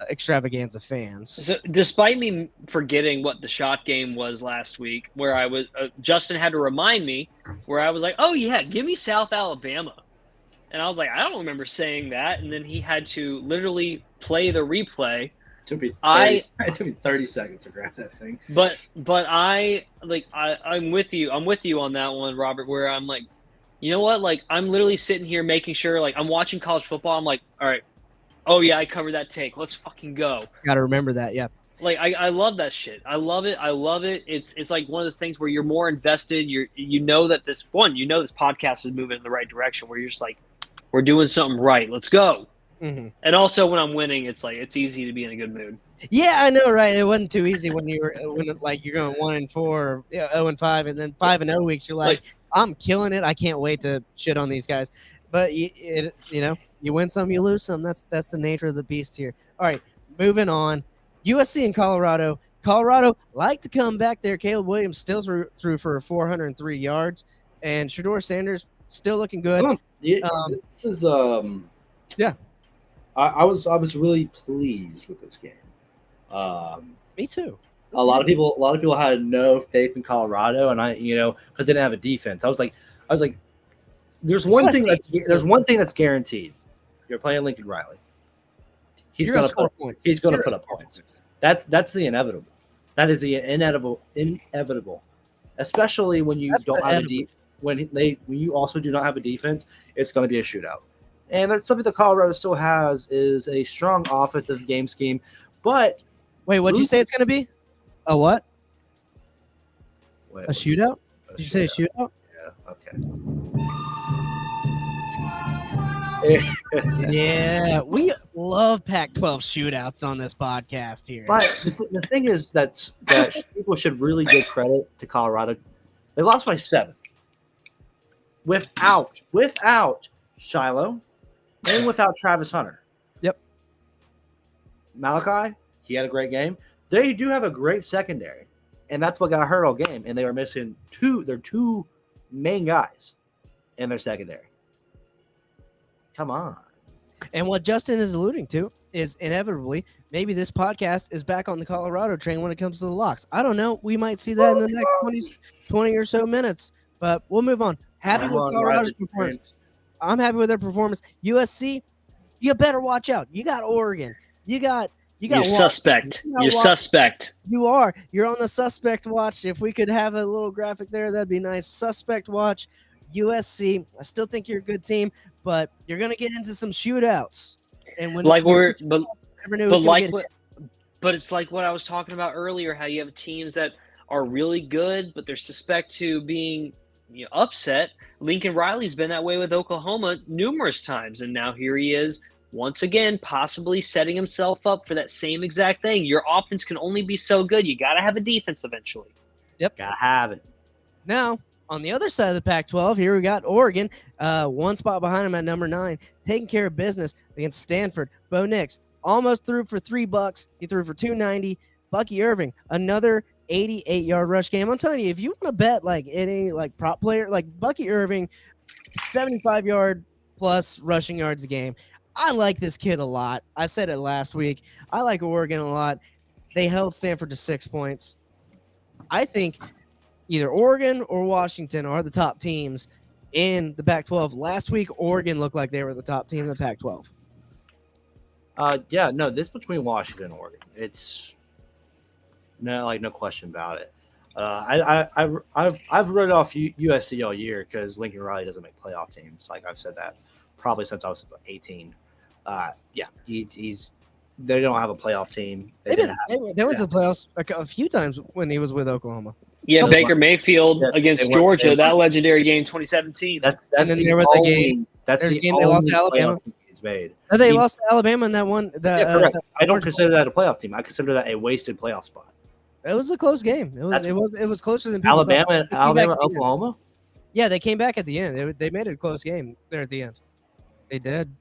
extravaganza fans. So, despite me forgetting what the shot game was last week, where I was Justin had to remind me, where I was like, "Oh yeah, give me South Alabama," and I was like, "I don't remember saying that," and then he had to literally play the replay. It took me 30 seconds to grab that thing. But I'm with you. I'm with you on that one, Robert. Where I'm like, you know what? Like, I'm literally sitting here making sure, like, I'm watching college football. I'm like, all right, oh yeah, I covered that take. Let's fucking go. Got to remember that, yeah. Like, I love that shit. I love it. It's like one of those things where you're more invested. You know that this podcast is moving in the right direction. Where you're just like, we're doing something right. Let's go. Mm-hmm. And also when I'm winning, it's like it's easy to be in a good mood. Yeah, I know, right? It wasn't too easy when you're going 1-4, or 0-5, and then 5-0 weeks. You're like, I'm killing it. I can't wait to shit on these guys. But you win some, you lose some. That's the nature of the beast here. All right, moving on. USC and Colorado. Colorado like to come back there. Caleb Williams still threw for 403 yards, and Shedeur Sanders still looking good. Yeah, this is yeah. I was really pleased with this game. Me too. A lot of people had no faith in Colorado, and because they didn't have a defense. I was like, there's one thing that's guaranteed. You're playing Lincoln Riley. He's going to score points. He's going to put up points. That's the inevitable. That is the inevitable. Especially when you don't have when you also do not have a defense, it's going to be a shootout. And that's something that Colorado still has is a strong offensive game scheme. But wait, what'd you say it's going to be? A what? Wait, A shootout? a Did you say a shootout? Yeah. Okay. Yeah, we love Pac-12 shootouts on this podcast here. But the thing is that people should really give credit to Colorado. They lost by 7 without Shiloh and without Travis Hunter. Yep. Malachi, he had a great game. They do have a great secondary, and that's what got hurt all game. And they were missing their two main guys in their secondary. Come on. And what Justin is alluding to is inevitably maybe this podcast is back on the Colorado train when it comes to the locks. I don't know. We might see that in the next 20 or so minutes, but we'll move on. Happy with Colorado's performance. I'm happy with their performance. USC, you better watch out. You got Oregon. You got You're suspect. You're suspect. You are. You're on the suspect watch. If we could have a little graphic there, that'd be nice. Suspect watch. USC. I still think you're a good team, but you're gonna get into some shootouts. And when but it's like what I was talking about earlier, how you have teams that are really good, but they're suspect to being upset. Lincoln Riley's been that way with Oklahoma numerous times, and now here he is once again, possibly setting himself up for that same exact thing. Your offense can only be so good. You got to have a defense eventually. Yep. Gotta have it. Now, on the other side of the Pac-12, here we got Oregon, one spot behind them at number 9, taking care of business against Stanford. Bo Nix almost threw for $3. He threw for $290. Bucky Irving, another 88-yard rush game. I'm telling you, if you want to bet like any like prop player, like Bucky Irving, 75-yard plus rushing yards a game. I like this kid a lot. I said it last week. I like Oregon a lot. They held Stanford to 6 points. I think either Oregon or Washington are the top teams in the Pac-12. Last week, Oregon looked like they were the top team in the Pac-12. This between Washington and Oregon. It's no question about it. I've wrote off USC all year because Lincoln Riley doesn't make playoff teams. Like I've said that probably since I was 18. They don't have a playoff team. They went to the playoffs a few times when he was with Oklahoma. Yeah, Baker Mayfield against Georgia, that legendary game 2017. That's and then there was a game. That's the game they lost to Alabama. He's made. They lost to Alabama in that one. I don't consider that a playoff team. I consider that a wasted playoff spot. It was a close game. It was closer than people Alabama, Oklahoma. Yeah, they came back at the end. They made it a close game there at the end. They did.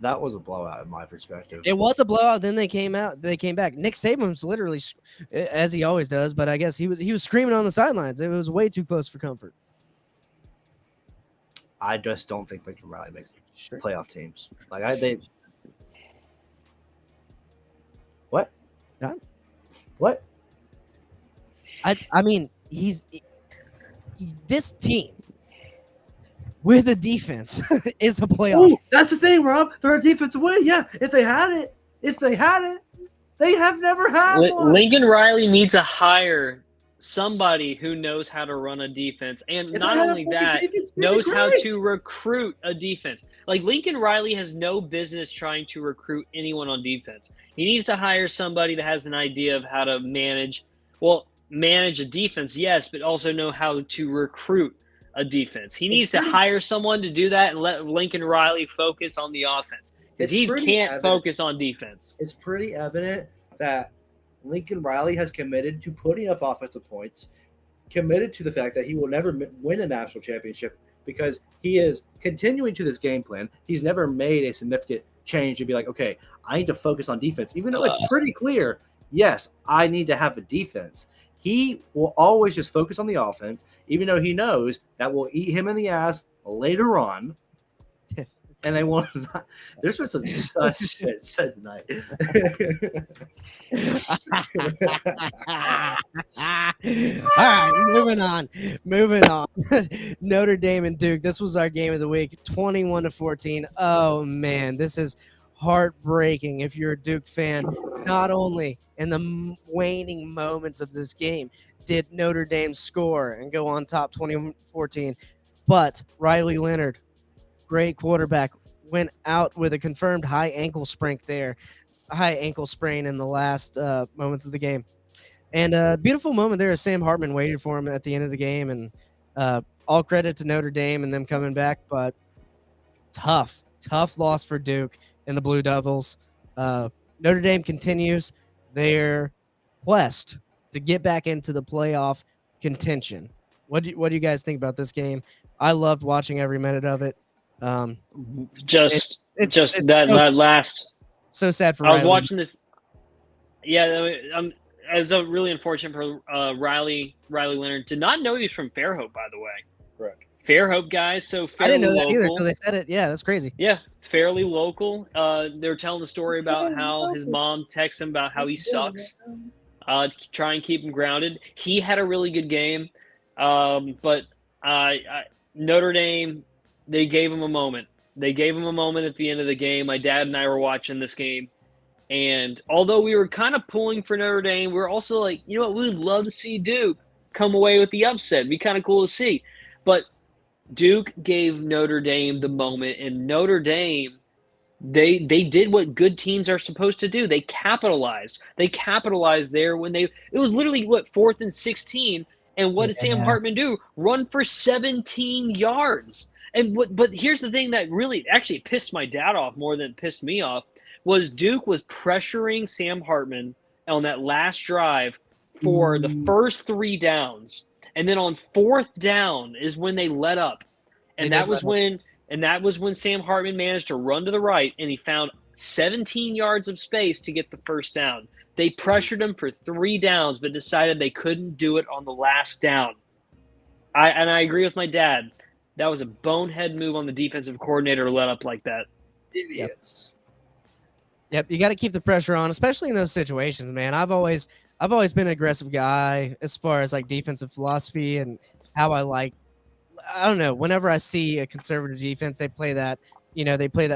That was a blowout in my perspective. It was a blowout. Then they came out. They came back. Nick Saban was literally, as he always does, but I guess he was screaming on the sidelines. It was way too close for comfort. I just don't think Lincoln Riley makes playoff teams. Like what? Yeah. What? I mean, this team with a defense is a playoff. Ooh, that's the thing, Rob. They're a defensive win. Yeah, if they had it, they have never had one. Lincoln Riley needs to hire somebody who knows how to run a defense, and not only that, knows how to recruit a defense. Like Lincoln Riley has no business trying to recruit anyone on defense. He needs to hire somebody that has an idea of how to manage a defense, yes, but also know how to recruit a defense. He needs to hire someone to do that and let Lincoln Riley focus on the offense because he can't focus on defense. It's pretty evident that Lincoln Riley has committed to putting up offensive points, committed to the fact that he will never win a national championship because he is continuing to this game plan. He's never made a significant change to be like, okay, I need to focus on defense, even though it's pretty clear, yes, I need to have a defense. He will always just focus on the offense, even though he knows that will eat him in the ass later on. And they want not. There's been some such shit said tonight. All right, moving on. Notre Dame and Duke. This was our game of the week, 21-14. Oh man, this is heartbreaking if you're a Duke fan. Not only in the waning moments of this game did Notre Dame score and go on top 20-14, but Riley Leonard, great quarterback, went out with a confirmed high ankle sprain in the last moments of the game. And beautiful moment there as Sam Hartman waited for him at the end of the game, and all credit to Notre Dame and them coming back, but tough loss for Duke and the Blue Devils. Notre Dame continues their quest to get back into the playoff contention. What do you guys think about this game? I loved watching every minute of it. Just it's that last. So sad for I was Riley. watching this. Yeah, as a really unfortunate for Riley Leonard. Did not know he was from Fairhope, by the way. Correct. Fairhope guys, so I fairly didn't know that local. either until they said it. Yeah, that's crazy. Yeah, fairly local. They were telling the story about how his mom texts him about how he sucks to try and keep him grounded. He had a really good game, but Notre Dame, they gave him a moment. They gave him a moment at the end of the game. My dad and I were watching this game, and although we were kind of pulling for Notre Dame, we were also like, you know what, we would love to see Duke come away with the upset. It'd be kind of cool to see. But Duke gave Notre Dame the moment, and Notre Dame, they did what good teams are supposed to do. They capitalized. They capitalized there when it was literally 4th and 16, and what did Sam Hartman do? Run for 17 yards. But here's the thing that really actually pissed my dad off more than it pissed me off was Duke was pressuring Sam Hartman on that last drive for the first 3 downs. And then on 4th down is when they let up. And that was when Sam Hartman managed to run to the right and he found 17 yards of space to get the first down. They pressured him for 3 downs, but decided they couldn't do it on the last down. I agree with my dad. That was a bonehead move on the defensive coordinator to let up like that. Idiots. Yep, you got to keep the pressure on, especially in those situations, man. I've always been an aggressive guy as far as like defensive philosophy and how I don't know, whenever I see a conservative defense, they play that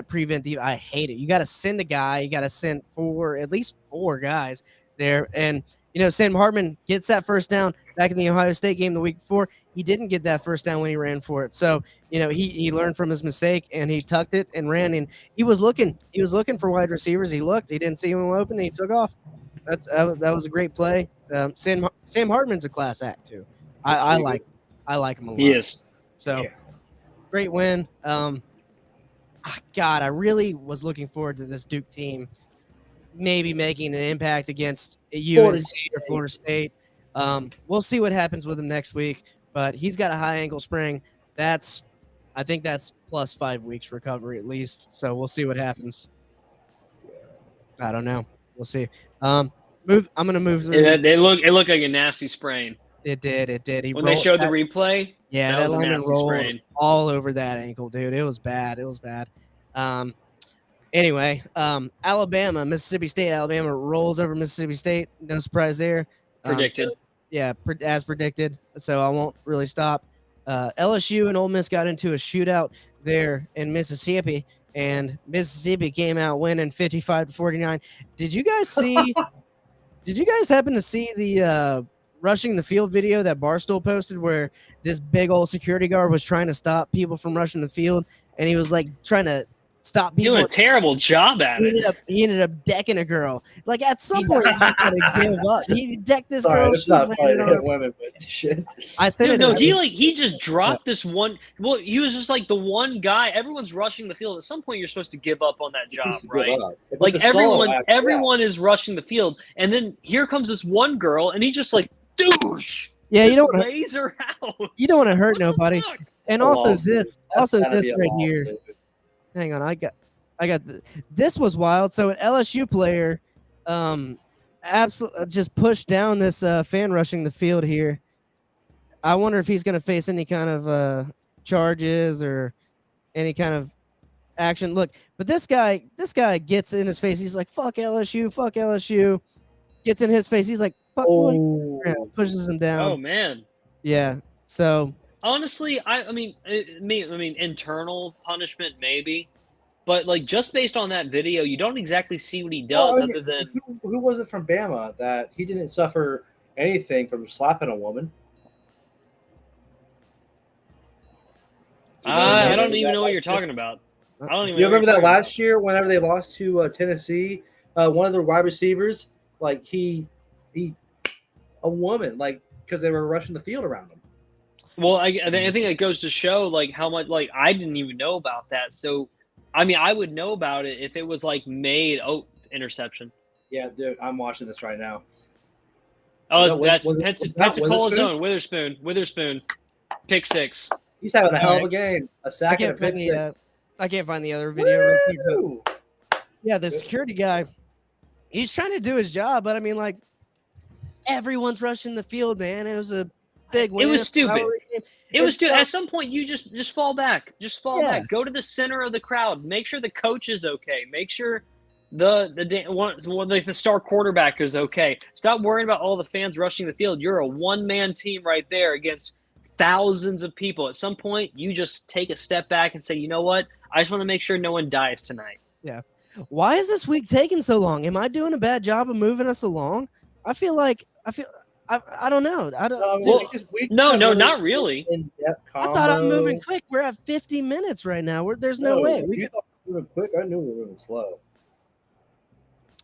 prevent. I hate it. You got to send a guy. You got to send at least four guys there. And, Sam Hartman gets that first down back in the Ohio State game the week before. He didn't get that first down when he ran for it. So, he learned from his mistake and he tucked it and ran. And he was looking for wide receivers. He didn't see him open. And he took off. That was a great play. Sam Hartman's a class act too. I like him a lot. He is. So great win. God, I really was looking forward to this Duke team maybe making an impact against UNC or Florida State. We'll see what happens with him next week, but he's got a high ankle sprain. I think that's plus 5 weeks recovery at least. So we'll see what happens. I don't know. We'll see. I'm gonna move through. It looked like a nasty sprain. It did. When they showed the replay, that was a lineman nasty rolled sprain. all over that ankle, dude. It was bad. Anyway, Alabama, Mississippi State. Alabama rolls over Mississippi State. No surprise there. Predicted. As predicted. So I won't really stop. LSU and Ole Miss got into a shootout there in Mississippi, and Mississippi came out winning 55-49. Did you guys see? Did you guys happen to see the rushing the field video that Barstool posted, where this big old security guard was trying to stop people from rushing the field, and he was like trying to stop people? Doing a terrible job at it. He ended up decking a girl. Like at some point, you gotta give up. He decked this girl. It's She not landed funny to on hit her. women, but shit. I said Dude, it. no, he just dropped this one. Well, he was just like the one guy. Everyone's rushing the field. At some point, you're supposed to give up on that job, right? Like everyone is rushing the field, and then here comes this one girl, and he's just like, douche. Yeah, you don't. lays her out. You don't want to hurt nobody. Fuck? And also this right here. Hang on, I got this was wild. So an LSU player, absolutely just pushed down this fan rushing the field here. I wonder if he's going to face any kind of charges or any kind of action. Look, but this guy gets in his face. He's like, "Fuck LSU, fuck LSU." Gets in his face. He's like, "Fuck boy," pushes him down. Oh man. Yeah. So honestly, I mean, internal punishment maybe. But, like, just based on that video, you don't exactly see what he does other than... Who was it from Bama that he didn't suffer anything from slapping a woman? I don't even know what you're talking about. I don't even You know what remember you're that talking last year whenever they lost to Tennessee? One of the wide receivers, like he a woman, like because they were rushing the field around them. Well, I think it goes to show like how much like I didn't even know about that. So, I mean, I would know about it if it was like made. Oh, interception. Yeah, dude, I'm watching this right now. Oh, Was that's that Pensacola's Witherspoon? own. Witherspoon. Pick six. He's having a hell of a Alright. game. A I sack and a can't find pick six. I can't find the other video. Real quick, but Woo! yeah, the security guy, he's trying to do his job, but I mean, like, everyone's rushing the field, man. It was a big win. It was stupid. rivalry game. It was It's stupid. still- At some point, you just fall back. Just fall Yeah. back. Go to the center of the crowd. Make sure the coach is okay. Make sure the star quarterback is okay. Stop worrying about all the fans rushing the field. You're a one-man team right there against thousands of people. At some point, you just take a step back and say, you know what? I just want to make sure no one dies tonight. Why is this week taking so long? Am I doing a bad job of moving us along? I don't know. I don't. Well, No, not really. I thought I'm moving quick. We're at 50 minutes right now. There's no way. You thought we were moving quick. I knew we were moving slow.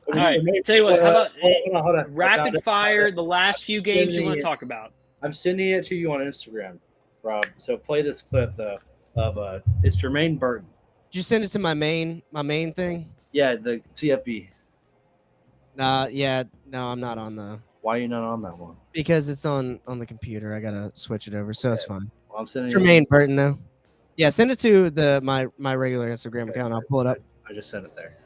All right. Tell you what. How about Hold on. rapid fire? The last few games you want to talk about? I'm sending it to you on Instagram, Rob. So play this clip of it's Jermaine Burton. Did you send it to my main thing? Yeah, the CFB. Yeah, no, I'm not on the Why are you not on that one? because it's on the computer. I gotta switch it over, so it's fine. Well, I'm sending Jermaine Burton though. Yeah, send it to my regular Instagram account. I'll pull it up. I just sent it there.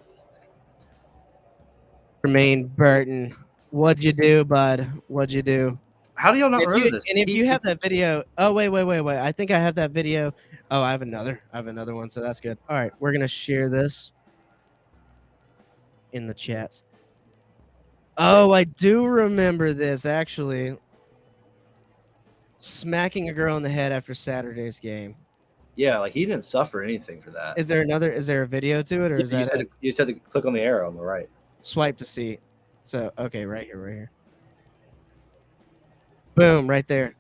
Jermaine Burton, what'd you do, bud? What'd you do? How do y'all not remember this? And if you have that video, oh wait. I think I have that video. Oh, I have another one, so that's good. All right, we're gonna share this in the chat. Oh, I do remember this actually. Smacking a girl in the head after Saturday's game. Yeah, like he didn't suffer anything for that. Is there a video to it, or is you, that said, you said to click on the arrow on the right. swipe to see? So okay, right here. Boom, right there.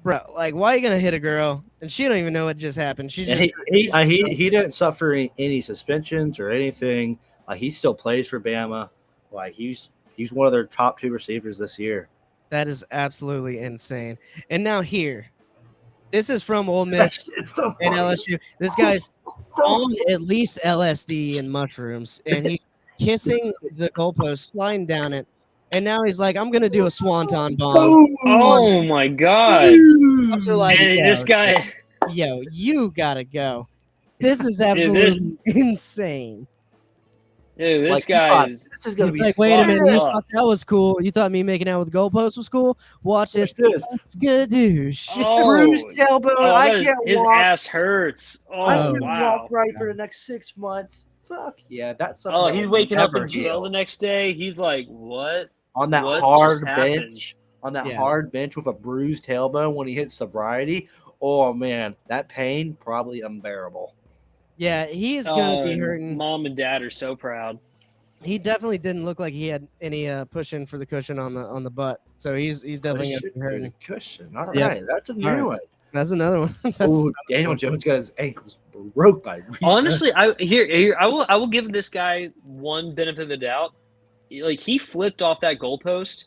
Bro, like, why are you gonna hit a girl and she don't even know what just happened? She And just he didn't suffer any suspensions or anything. Like he still plays for Bama. Like he's one of their top 2 receivers this year. that is absolutely insane. And now here, this is from Ole Miss It's so and funny. LSU. This guy's on at least LSD and mushrooms, and he's kissing the goalpost, sliding down it, and now he's like, "I'm gonna do a swanton bomb." Oh my god! Cops are like, And this guy. yo, you gotta go. This is absolutely insane. Dude, this Like, guy is. This is gonna It's be like, wait a minute, you fucked up. thought that was cool? You thought me making out with goalposts was cool? Watch this. this. That's good, dude. Shit. Oh, Bruised tailbone. oh, I that is- can't his walk. ass hurts. Oh, I Oh, can wow. walk right for the next 6 months. Fuck yeah, that's something. Oh, that he's will waking up never in jail heal. the next day. He's like, what? on that What hard just happened? bench. On that Yeah. hard bench with a bruised tailbone when he hits sobriety. Oh man, that pain probably unbearable. Yeah, he is gonna be hurting. Mom and dad are so proud. He definitely didn't look like he had any pushing for the cushion on the butt. So he's definitely gonna be hurting. Cushion. All right, Yeah. that's a new All right. one. That's another one. That's Ooh, Daniel Jones got his ankles broke by. Honestly, I will give this guy one benefit of the doubt. Like he flipped off that goalpost.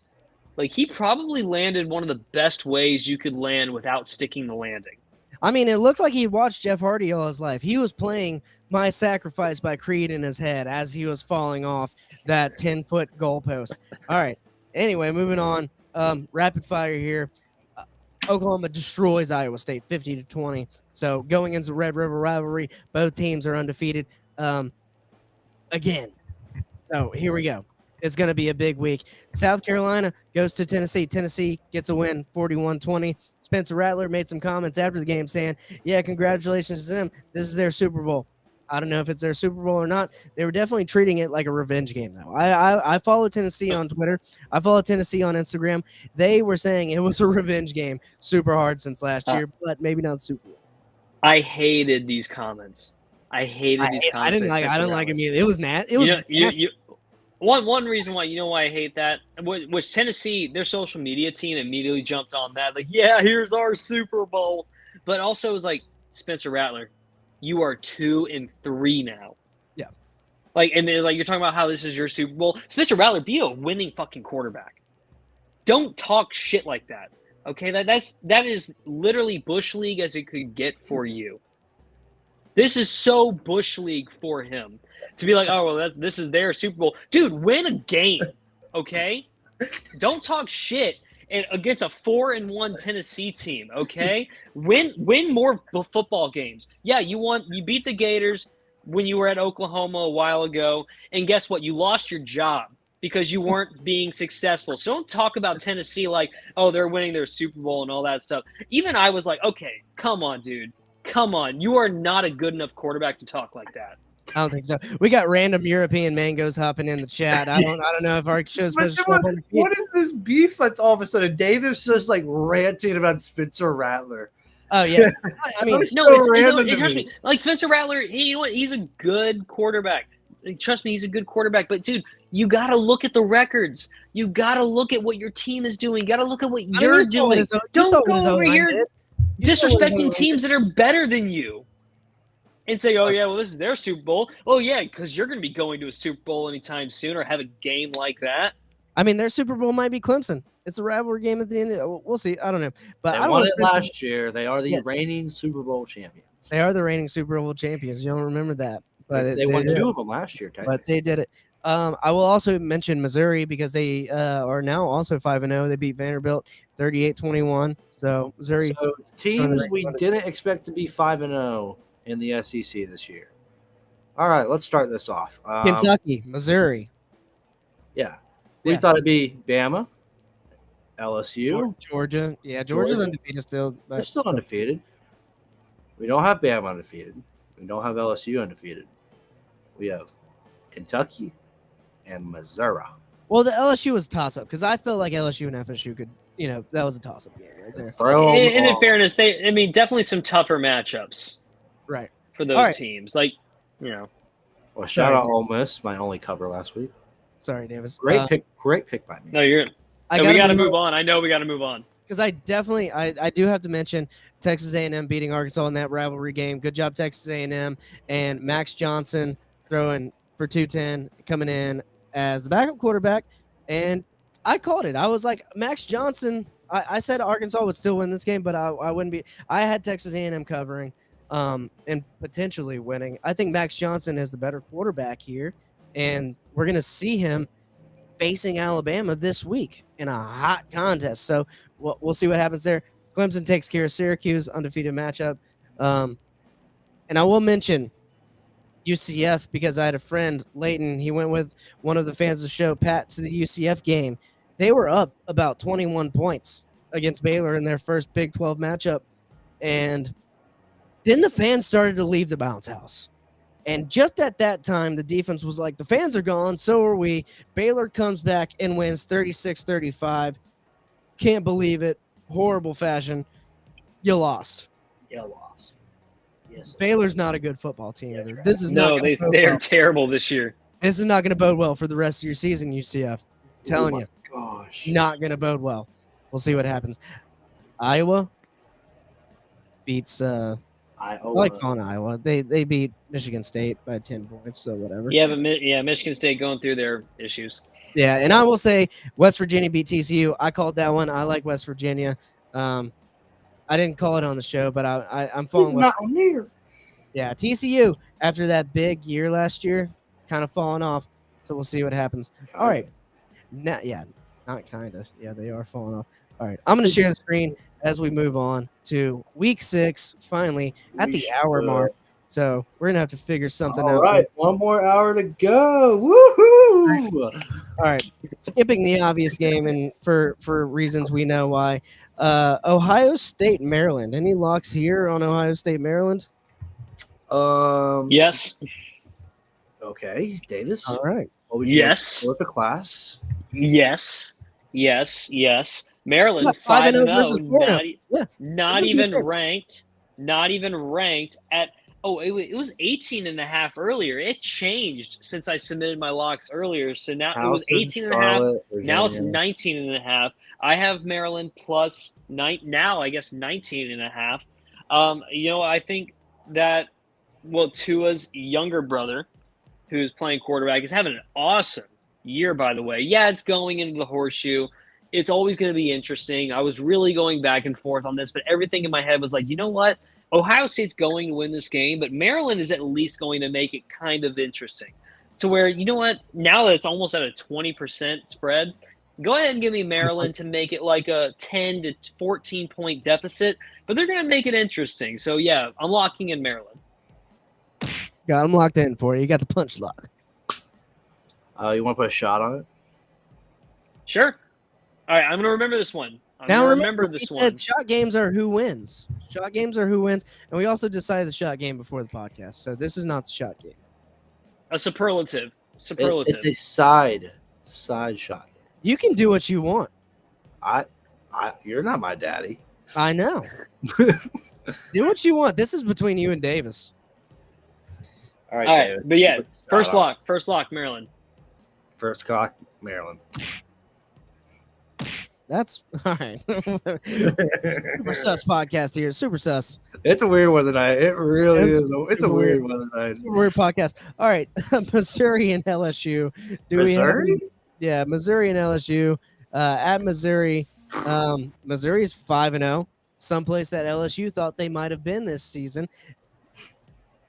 Like he probably landed one of the best ways you could land without sticking the landing. I mean, it looked like he watched Jeff Hardy all his life. He was playing My Sacrifice by Creed in his head as he was falling off that 10-foot goalpost. All right. Anyway, moving on. Rapid fire here. Oklahoma destroys Iowa State 50-20. So going into Red River rivalry, both teams are undefeated again. So here we go. It's going to be a big week. South Carolina goes to Tennessee. Tennessee gets a win 41-20. Spencer Rattler made some comments after the game saying, yeah, congratulations to them. This is their Super Bowl. I don't know if it's their Super Bowl or not. They were definitely treating it like a revenge game, though. I follow Tennessee on Twitter. I follow Tennessee on Instagram. They were saying it was a revenge game super hard since last year, but maybe not Super Bowl. I hated these comments. I hated these comments. I didn't like it either. It was nasty. It was nasty. One reason why why I hate that was Tennessee. Their social media team immediately jumped on that, like, yeah, here's our Super Bowl. But also it was like, Spencer Rattler, you are 2-3 now. Yeah. Like, and they're like, you're talking about how this is your Super Bowl. Spencer Rattler, be a winning fucking quarterback. don't talk shit like that. Okay, that is literally Bush League as it could get for you. This is so Bush League for him to be like, oh well, this is their Super Bowl, dude. Win a game, okay? Don't talk shit against a 4-1 Tennessee team, okay? Win more football games. Yeah, you beat the Gators when you were at Oklahoma a while ago, and guess what? You lost your job because you weren't being successful. So don't talk about Tennessee like, oh, they're winning their Super Bowl and all that stuff. Even I was like, okay, come on, dude. Come on. You are not a good enough quarterback to talk like that. I don't think so. We got random European mangoes hopping in the chat. I don't know if our show's supposed to show up on the feed. What is this beef that's all of a sudden? Davis just like ranting about Spencer Rattler. Oh yeah. I mean, That's No, so it's, random to trust me. me. Like Spencer Rattler, you know what? He's a good quarterback. Trust me, he's a good quarterback. But dude, you got to look at the records. You got to look at what your team is doing. You got to look at what you're doing. Don't go over here disrespecting teams that are better than you and say, oh yeah, well this is their Super Bowl. Oh yeah, because you're going to be going to a Super Bowl anytime soon or have a game like that. I mean, their Super Bowl might be Clemson. It's a rivalry game at the end. We'll see. I don't know, but They I don't won know. it last year. They are the Yeah. reigning Super Bowl champions. They are the reigning Super Bowl champions. You don't remember that, but They won did. 2 of them last year. But they did it. I will also mention Missouri because they are now also 5-0. They beat Vanderbilt 38-21. So Missouri. So teams we Running. didn't expect to be 5-0 in the SEC this year. All right, let's start this off. Kentucky, Missouri, Yeah, we Yeah. thought it'd be Bama, LSU. Georgia. Yeah, Georgia's Georgia. undefeated still. They're But still undefeated. We don't have Bama undefeated. We don't have LSU undefeated. We have Kentucky and Missouri. well, the LSU was a toss-up because I felt like LSU and FSU could, that was a toss-up game right there. Throw 'em And in all. fairness, definitely some tougher matchups Right. for those All right. teams. Like, Well, shout out Ole Miss, my only cover last week. Sorry, Davis. Great pick by me. no, we got to move on. I know we got to move on. Because I definitely, I do have to mention Texas A&M beating Arkansas in that rivalry game. Good job, Texas A&M. And Max Johnson throwing for 210, coming in as the backup quarterback. And I called it. I was like, Max Johnson, I said Arkansas would still win this game, but I wouldn't be. I had Texas A&M covering and potentially winning. I think Max Johnson is the better quarterback here. And we're going to see him facing Alabama this week in a hot contest. So we'll see what happens there. Clemson takes care of Syracuse, undefeated matchup. And I will mention UCF because I had a friend, Leighton. He went with one of the fans of the show, Pat, to the UCF game. They were up about 21 points against Baylor in their first Big 12 matchup. And then the fans started to leave the bounce house. And just at that time, the defense was like, the fans are gone, so are we. Baylor comes back and wins 36-35. Can't believe it. Horrible fashion. You lost. You lost. Yes. Baylor's not a good football team either. right. This is No, not they gonna bode are well. terrible this year. This is not going to bode well for the rest of your season, UCF. Telling you, Gosh. not going to bode well. We'll see what happens. Iowa beats I like calling Iowa. They beat Michigan State by 10 points, so whatever. Yeah, but Michigan State going through their issues. Yeah, and I will say West Virginia beat TCU. I called that one. I like West Virginia. I didn't call it on the show, but I'm following West. Yeah, TCU after that big year last year, kind of falling off. So we'll see what happens. All right, not kind of. Yeah, they are falling off. All right, I'm going to share the screen as we move on to Week 6. Finally at the hour mark. So we're gonna have to figure something out. All right, 1 more hour to go. Woohoo! All right, skipping the obvious game and for reasons we know why. Ohio State, Maryland. Any locks here on Ohio State, Maryland? Yes. Okay, Davis. All right. What would you Yes. like for the class? Yes. Maryland Yeah, 5-0 versus 4-0. Yeah. not This is even good. ranked. Not even ranked at. Oh, it was 18 and a half earlier. It changed since I submitted my locks earlier. So now it was 18 and a half. Now it's 19 and a half. I have Maryland plus 9. Now I guess 19 and a half. I think that Tua's younger brother, who's playing quarterback, is having an awesome year. By the way, yeah, it's going into the horseshoe. it's always going to be interesting. I was really going back and forth on this, but everything in my head was like, you know what? Ohio State's going to win this game, but Maryland is at least going to make it kind of interesting. To where, you know what? Now that it's almost at a 20% spread, go ahead and give me Maryland to make it like a 10 to 14 point deficit, but they're going to make it interesting. So, yeah, I'm locking in Maryland. Got them locked in for you. You got the punch lock. You want to put a shot on it? Sure. All right, I'm going to remember this one. Now remember we this said one. shot games are who wins. Shot games are who wins, and we also decided the shot game before the podcast. So this is not the shot game. A superlative. It's a side shot. You can do what you want. You're not my daddy. I know. Do what you want. This is between you and Davis. All right, All right, David, but yeah, put a shot on. first lock, Maryland. First cock, Maryland. That's all right. Super sus podcast here. Super sus. It's a weird one tonight. It really is. It's a weird. weird one tonight. Super weird podcast. All right, Missouri and LSU. Missouri? Yeah, Missouri and LSU. At Missouri, Missouri's 5-0. Someplace that LSU thought they might have been this season.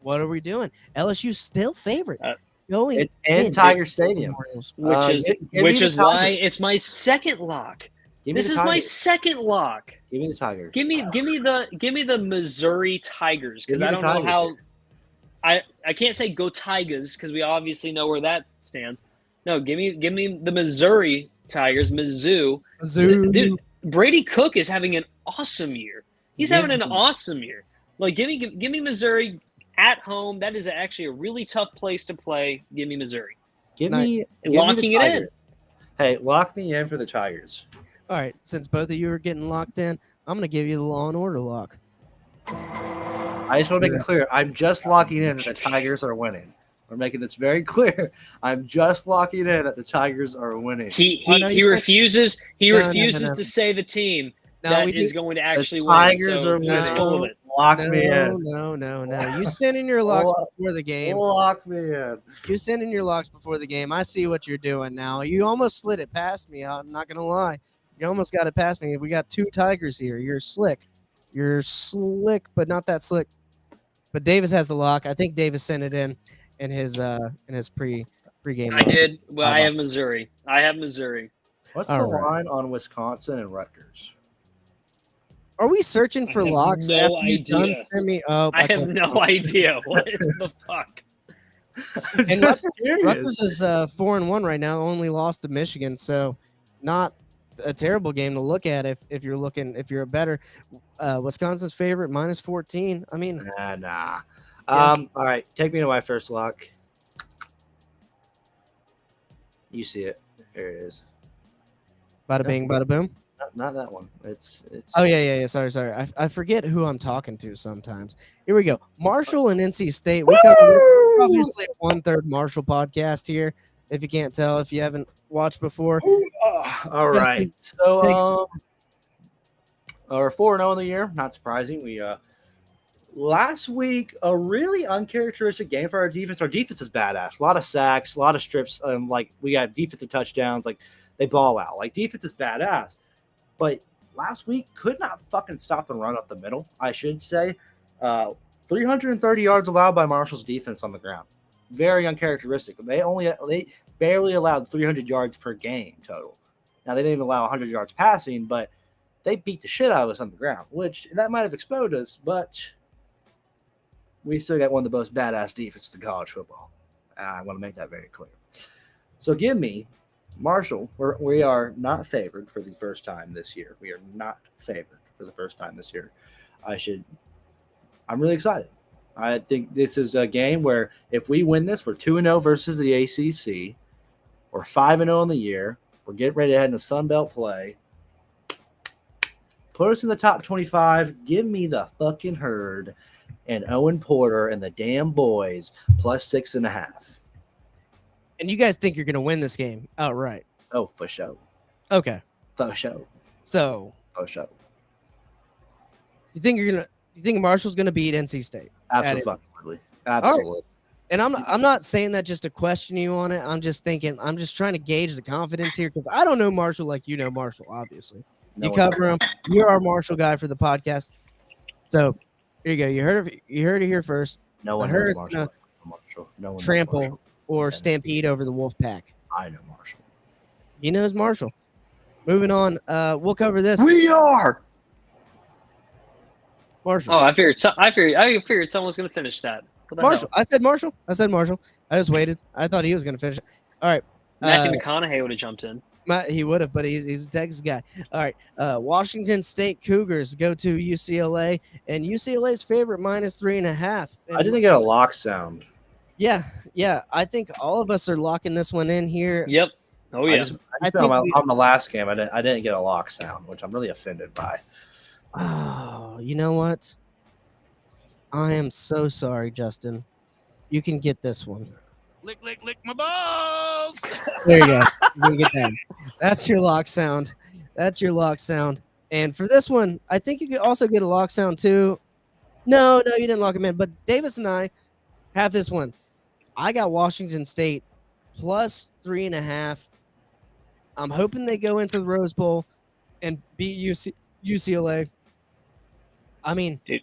What are we doing? LSU's still favorite. Going It's in Tiger Stadium. Which is why it's my second lock. This is my second lock. Give me the Tigers. Give me the Missouri Tigers, because Give me I the don't know Tigers how I can't say go Tigers because we obviously know where that stands. No, give me the Missouri Tigers, Mizzou. Dude, Brady Cook is having an awesome year. He's having an awesome year. Like give me Missouri at home. That is actually a really tough place to play. Give me Missouri. Locking it in. Hey, lock me in for the Tigers. All right, since both of you are getting locked in, I'm going to give you the Law and Order lock. I just want to make it clear. I'm just locking in that the Tigers are winning. We're making this very clear. I'm just locking in that the Tigers are winning. He refuses to say the team that is going to actually the win. Tigers are winning. Full of it. Lock me in. No. You send in your locks before the game. Lock me in. You send in your locks before the game. I see what you're doing now. You almost slid it past me. I'm not going to lie. You almost got it past me. We got two Tigers here. You're slick. You're slick, but not that slick. But Davis has the lock. I think Davis sent it in his pregame. I did. Well, I have Missouri. What's the line on Wisconsin and Rutgers? Are we searching for locks? No after you've idea. done send me? Oh, I have no idea. What the fuck? And Rutgers is 4-1 right now. Only lost to Michigan, so not a terrible game to look at if you're a better. Wisconsin's favorite -14. I mean, nah. Yeah. All right, take me to my first lock. You see it. There it is. Bada bing, bada boom. Not that one. It's. Oh yeah. Sorry. I forget who I'm talking to sometimes. Here we go. Marshall and NC State. We cover obviously a 1/3 Marshall podcast here. If you can't tell, if you haven't watched before. All right. So we're 4-0 in the year. Not surprising. We last week a really uncharacteristic game for our defense. Our defense is badass. A lot of sacks, a lot of strips. Like we got defensive touchdowns. Like they ball out. Like defense is badass. But last week could not fucking stop the run up the middle, I should say. 330 yards allowed by Marshall's defense on the ground. Very uncharacteristic. They barely allowed 300 yards per game total. Now, they didn't even allow 100 yards passing, but they beat the shit out of us on the ground, which that might have exposed us, but we still got one of the most badass defenses in college football. I want to make that very clear. So give me Marshall. We are not favored for the first time this year. We are not favored for the first time this year. I'm really excited. I think this is a game where if we win this, we're 2-0 versus the ACC. We're 5-0 in the year. We're getting ready to head into Sun Belt play. Put us in the top 25. Give me the fucking Herd and Owen Porter and the damn boys plus 6.5. And you guys think you're going to win this game outright? Oh, for sure. Okay. For sure. So, For sure. you think Marshall's going to beat NC State? Absolutely. Absolutely. And I'm not saying that just to question you on it. I'm just trying to gauge the confidence here because I don't know Marshall like you know Marshall, obviously. No You one cover him. You're our Marshall guy for the podcast. So here you go. You heard it here first. No one I heard knows it's Marshall. Marshall. No one knows Trample Marshall. or Yeah. stampede over the wolf pack. I know Marshall. He knows Marshall. Moving on. We'll cover this. We are. Marshall. Oh, I figured someone was going to finish that. What the Marshall. hell? I said Marshall. I just waited. I thought he was going to finish it. All right. Matthew McConaughey would have jumped in. He would have, but he's a Texas guy. All right. Washington State Cougars go to UCLA, and UCLA's favorite -3.5. And I didn't get a lock sound. Yeah. I think all of us are locking this one in here. Yep. Oh I yeah. just I know think on the last game, I didn't get a lock sound, which I'm really offended by. Oh, you know what? I am so sorry, Justin. You can get this one. Lick my balls. There you go. You can get that. That's your lock sound. And for this one, I think you could also get a lock sound too. No, you didn't lock him in. But Davis and I have this one. I got Washington State +3.5. I'm hoping they go into the Rose Bowl and beat UCLA. I mean, Dude.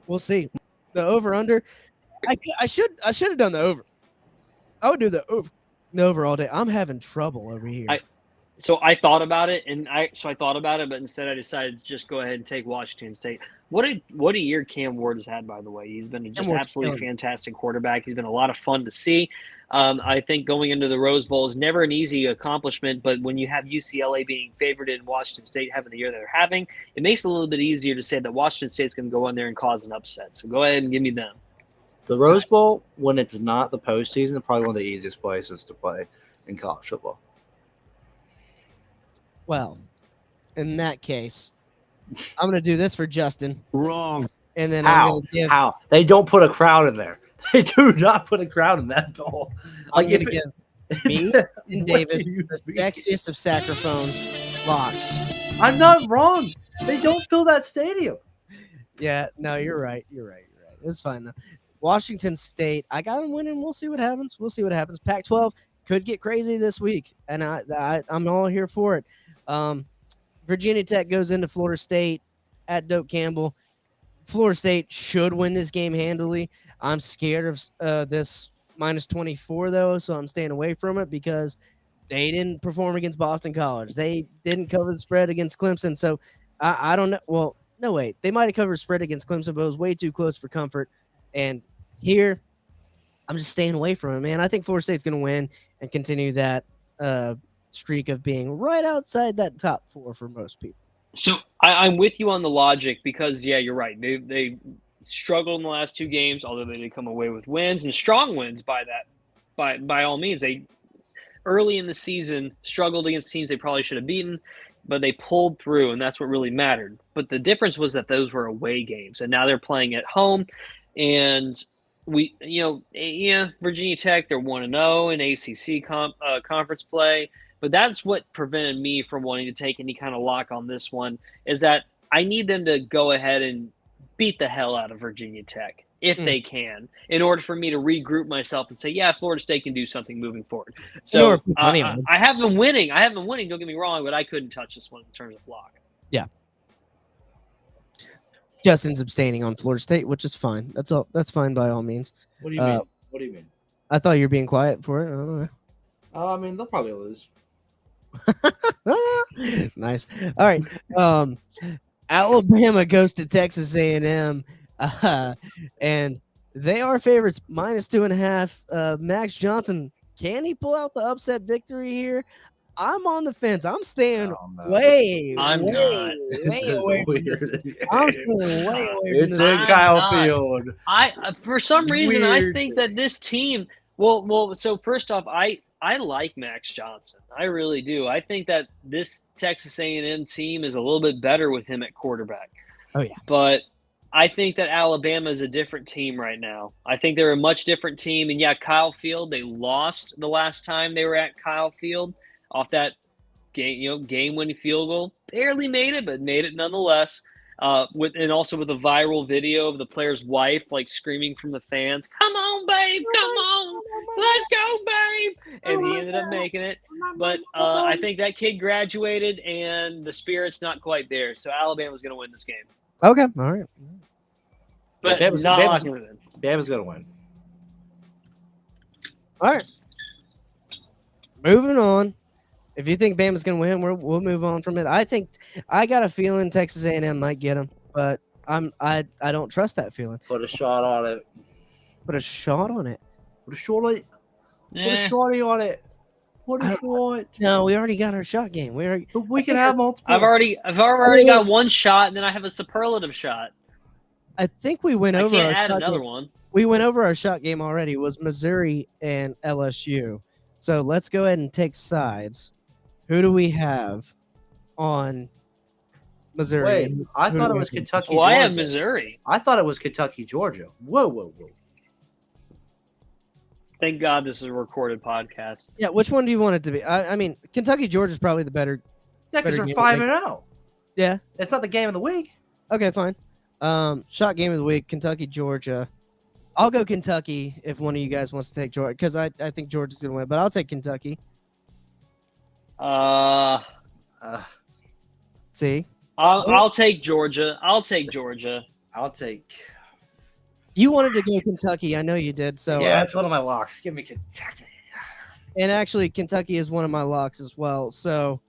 We'll see. The over/under. I should have done the over. I would do the over all day. I'm having trouble over here. So I thought about it, but instead I decided to just go ahead and take Washington State. What a year Cam Ward has had, by the way. He's been just Ward's absolutely killing it. fantastic quarterback. He's been a lot of fun to see. I think going into the Rose Bowl is never an easy accomplishment, but when you have UCLA being favored and Washington State having the year they're having, it makes it a little bit easier to say that Washington State's going to go in there and cause an upset. So go ahead and give me them. The Rose Bowl, when it's not the postseason, is probably one of the easiest places to play in college football. Well, in that case, I'm going to do this for Justin, Wrong. and then I'm How? going to give. How? They don't put a crowd in there. They do not put a crowd in that bowl. I'm Like, going to if give me What and do Davis you the mean? sexiest of saxophone locks. I'm not wrong. They don't fill that stadium. Yeah, no, you're right. It's fine though. Washington State, I got them winning. We'll see what happens. Pac-12 could get crazy this week, and I'm all here for it. Virginia Tech goes into Florida State at Doak Campbell. Florida State should win this game handily. I'm scared of this -24 though, so I'm staying away from it because they didn't perform against Boston College. They didn't cover the spread against Clemson, so I don't know. Well, no, wait. They might have covered spread against Clemson, but it was way too close for comfort. And here, I'm just staying away from it, man. I think Florida State's going to win and continue that streak of being right outside that top 4 for most people. So I'm with you on the logic because, yeah, you're right. They struggled in the last 2 games, although they did come away with wins and strong wins by all means. They early in the season struggled against teams they probably should have beaten, but they pulled through, and that's what really mattered. But the difference was that those were away games, and now they're playing at home. And Virginia Tech, they're 1-0 in ACC conference play. But that's what prevented me from wanting to take any kind of lock on this one, is that I need them to go ahead and beat the hell out of Virginia Tech if they can, in order for me to regroup myself and say, yeah, Florida State can do something moving forward. So I have them winning. Don't get me wrong, but I couldn't touch this one in terms of lock. Yeah. Justin's abstaining on Florida State, which is fine. That's all. That's fine by all means. What do you mean? What do you mean? I thought you were being quiet for it. I don't know. I mean, they'll probably lose. Nice. All right. Alabama goes to Texas A&M, and they are favorites -2.5. Max Johnson, can he pull out the upset victory here? I'm on the fence. I'm staying way away from this. I'm staying way away from It's this. in Kyle Field. For some reason, I Weird. think that this team. Well. So first off, I like Max Johnson. I really do. I think that this Texas A&M team is a little bit better with him at quarterback. Oh yeah. But I think that Alabama is a different team right now. I think they're a much different team. And yeah, Kyle Field, they lost the last time they were at Kyle Field off that game winning field goal. Barely made it, but made it nonetheless. and also with a viral video of the player's wife like screaming from the fans, "Come on, babe, come on, let's go, babe!" And he ended up making it. But I think that kid graduated, and the spirit's not quite there. So Alabama's going to win this game. Okay, all right. But Bama's- not Bama's- locking it in. Bama's gonna win. All right. Moving on. If you think Bama's going to win, we'll move on from it. I got a feeling Texas A&M might get him, but I don't trust that feeling. Put a shot on it. Put a shot on it. Put a shot on it. Put a Eh, shorty on it. Put a shot. No, we already got our shot game. We can have multiple. I've already got one shot, and then I have a superlative shot. I think we went I over our can't add shot another game. one. We went over our shot game already. It was Missouri and LSU. So let's go ahead and take sides. Who do we have on Missouri? Wait, I Who thought do it we was have? Kentucky. Well, I have Georgia. Missouri. I thought it was Kentucky, Georgia. Whoa. Thank God this is a recorded podcast. Yeah, which one do you want it to be? I mean, Kentucky Georgia is probably the better. Yeah, because Better they're game of the 5-0. Yeah. It's not the game of the week. Okay, fine. Shot game of the week, Kentucky Georgia. I'll go Kentucky if one of you guys wants to take Georgia because I think Georgia's gonna win, but I'll take Kentucky. I'll See, take Georgia. I'll take Georgia. I'll take. you wanted to go Kentucky. I know you did. So Yeah, that's one of my locks. Give me Kentucky. and actually Kentucky is one of my locks as well. So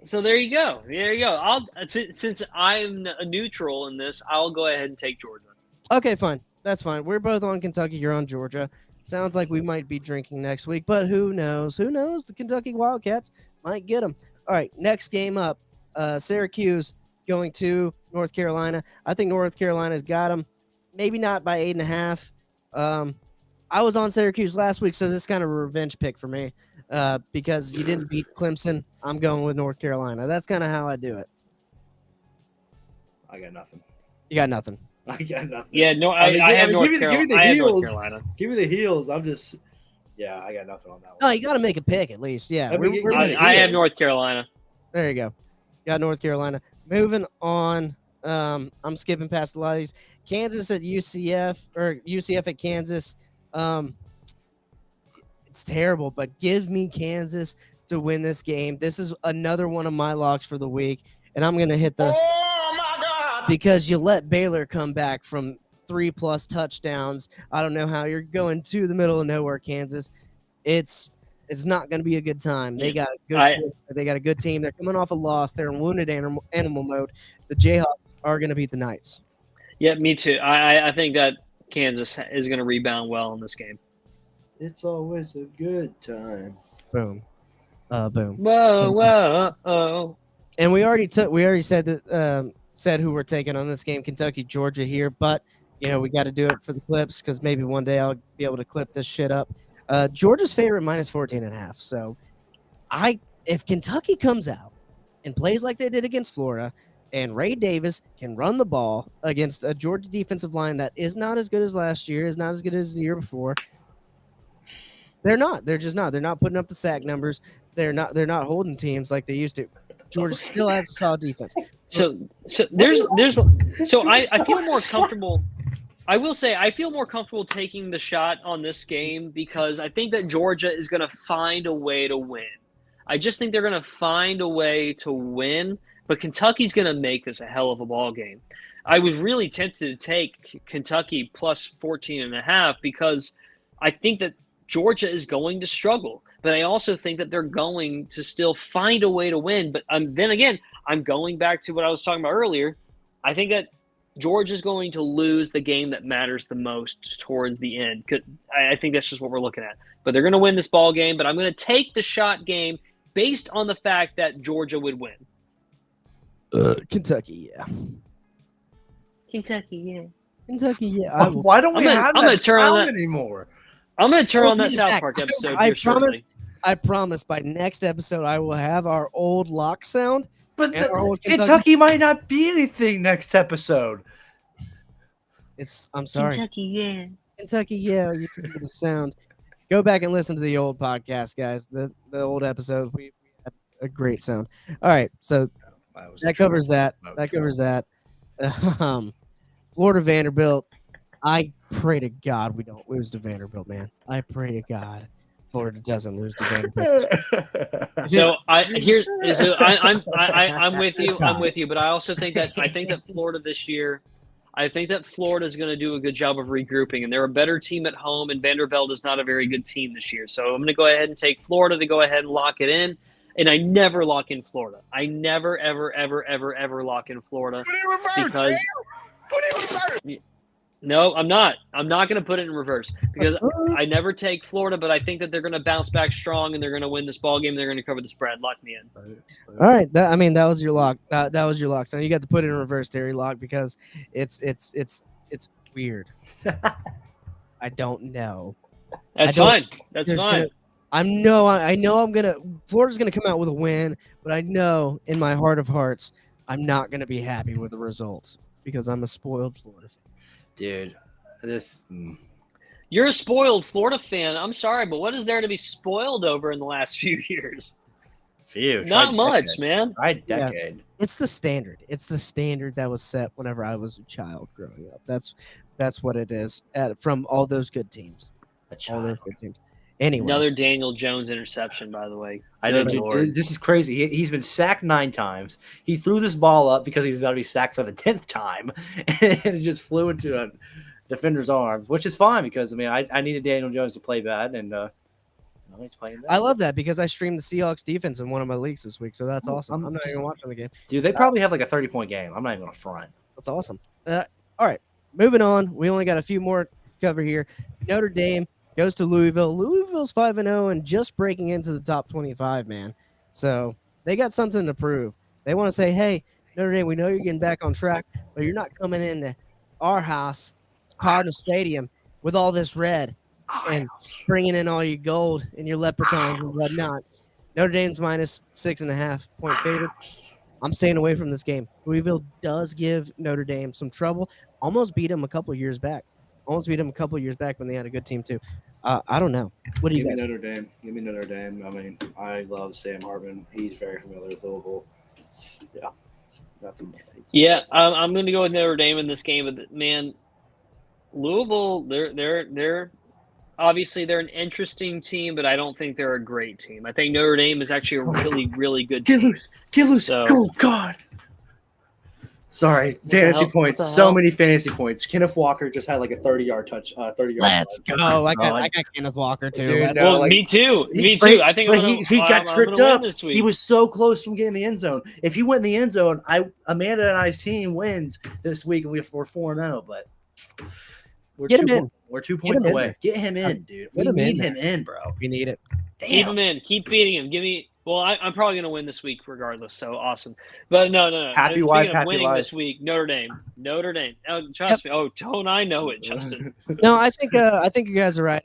So there you go. There you go. Since I'm a neutral in this, I'll go ahead and take Georgia. okay, fine. That's fine. We're both on Kentucky. You're on Georgia. Sounds like we might be drinking next week, but who knows? Who knows? The Kentucky Wildcats might get them. All right, next game up. Syracuse going to North Carolina. I think North Carolina's got them. Maybe not by 8.5. I was on Syracuse last week, so this is kind of a revenge pick for me because you didn't beat Clemson. I'm going with North Carolina. That's kind of how I do it. I got nothing. You got nothing. I got nothing. Yeah, no, I have North give me the Carolina. I have North heels. Carolina. Give me the heels. I got nothing on that one. No, you got to make a pick at least. Yeah, I mean, I have North Carolina. there you go. Got North Carolina. Moving on. I'm skipping past a lot of these. Kansas at UCF or UCF at Kansas. It's terrible, but give me Kansas to win this game. This is another one of my locks for the week, and I'm gonna hit the because you let Baylor come back from 3+ touchdowns. I don't know how you're going to the middle of nowhere, Kansas. It's not going to be a good time. They got a good team. They're coming off a loss. They're in wounded animal mode. The Jayhawks are going to beat the Knights. Yeah, me too. I think that Kansas is going to rebound well in this game. It's always a good time. Boom. Boom. Whoa. And we already said that said who we're taking on this game, Kentucky, Georgia here, but we got to do it for the clips because maybe one day I'll be able to clip this shit up. Georgia's favorite -14.5. So if Kentucky comes out and plays like they did against Florida and Ray Davis can run the ball against a Georgia defensive line that is not as good as last year, is not as good as the year before. They're not. They're just not. They're not putting up the sack numbers. They're not holding teams like they used to. Georgia still has a solid defense. So I feel more comfortable. I will say I feel more comfortable taking the shot on this game because I think that Georgia is going to find a way to win. I just think they're going to find a way to win, but Kentucky's going to make this a hell of a ball game. I was really tempted to take Kentucky +14.5 because I think that Georgia is going to struggle, but I also think that they're going to still find a way to win. But then again, I'm going back to what I was talking about earlier. I think that Georgia's going to lose the game that matters the most towards the end. I think that's just what we're looking at. But they're going to win this ball game, but I'm going to take the shot game based on the fact that Georgia would win. Kentucky, yeah. Kentucky, yeah. Kentucky, yeah. Why don't we have I'm that turn on sound that anymore? I'm going to turn on that We'll be South back. Park episode I here shortly. promise by next episode I will have our old lock sound. But And our old Kentucky might not be anything next episode. I'm sorry. Kentucky, yeah. Kentucky, yeah, you said the sound. Go back and listen to the old podcast, guys. The old episode. We had a great sound. All right, so that covers that. That covers that. Florida Vanderbilt. I pray to God we don't lose to Vanderbilt, man. I pray to God Florida doesn't lose to Vanderbilt. I'm with you. I'm with you, but I also think that Florida this year. I think that Florida is going to do a good job of regrouping, and they're a better team at home, and Vanderbilt is not a very good team this year. So I'm going to go ahead and take Florida to go ahead and lock it in. And I never lock in Florida. I never, ever, ever, ever, ever lock in Florida because no, I'm not. I'm not going to put it in reverse because I never take Florida, but I think that they're going to bounce back strong and they're going to win this ball game. They're going to cover the spread. Lock me in. All right, that was your lock. That was your lock. So you got to put it in reverse, Terry Lock, because it's weird. I don't know. That's fine. That's fine. I know Florida's gonna come out with a win, but I know in my heart of hearts I'm not gonna be happy with the results because I'm a spoiled Florida fan. Dude, You're a spoiled Florida fan. I'm sorry, but what is there to be spoiled over in the last few years? Not much, man. Right, decade. Yeah, it's the standard. It's the standard that was set whenever I was a child growing up. That's what it is from all those good teams. All those good teams. Anyway, another Daniel Jones interception, by the way. I know, dude, this is crazy. He's been sacked 9 times. He threw this ball up because he's about to be sacked for the 10th time, and it just flew into a defender's arms, which is fine because I needed Daniel Jones to play bad, and he's playing bad. I love that because I streamed the Seahawks defense in one of my leagues this week, so that's awesome. I'm not even watching the game. Dude, they probably have like a 30-point game. I'm not even gonna front. That's awesome. All right, moving on. We only got a few more to cover here. Notre Dame goes to Louisville. Louisville's 5-0 and just breaking into the top 25, man. So they got something to prove. They want to say, hey, Notre Dame, we know you're getting back on track, but you're not coming into our house, Cardinal Stadium, with all this red and bringing in all your gold and your leprechauns and whatnot. Notre Dame's minus 6.5 point favorite. I'm staying away from this game. Louisville does give Notre Dame some trouble. Almost beat them a couple years back. When they had a good team too. I don't know. What do you guys? Give me Notre Dame. I mean, I love Sam Hartman. He's very familiar with Louisville. Yeah. Yeah, I'm going to go with Notre Dame in this game. But man, Louisville, they're obviously they're an interesting team, but I don't think they're a great team. I think Notre Dame is actually a really, really good team. Get loose. So, oh God. Sorry, fantasy points. So many fantasy points. Kenneth Walker just had like a 30-yard touch. 30-yard. Let's go! I got Kenneth Walker too. Dude, me too. I think he got tripped up this week. He was so close from getting in the end zone. If he went in the end zone, Amanda and I's team wins this week, and we're 4-0. But we're 2 points away. Get him in, dude. We need him in, bro. We need it. Damn. Keep him in. Keep beating him. Give me. Well, I'm probably going to win this week regardless, so awesome. But no. Happy wife, happy winning life. this week, Notre Dame. Oh, trust me. Oh, don't I know it, Justin? No, I think you guys are right.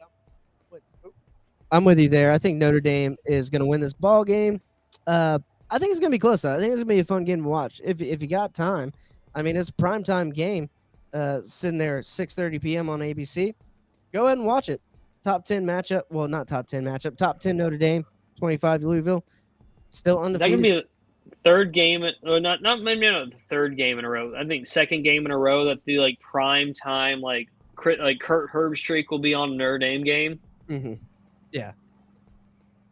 I'm with you there. I think Notre Dame is going to win this ball game. I think it's going to be close. I think it's going to be a fun game to watch if you got time. I mean, it's a primetime game sitting there at 6:30 p.m. on ABC. Go ahead and watch it. Top 10 matchup. Well, not top 10 matchup. Top 10 Notre Dame. 25 Louisville, still undefeated. That could be the third game, or not the third game in a row. I think second game in a row that the like prime time like Kurt Herbstreit will be on a Notre Dame game. Mm-hmm. Yeah,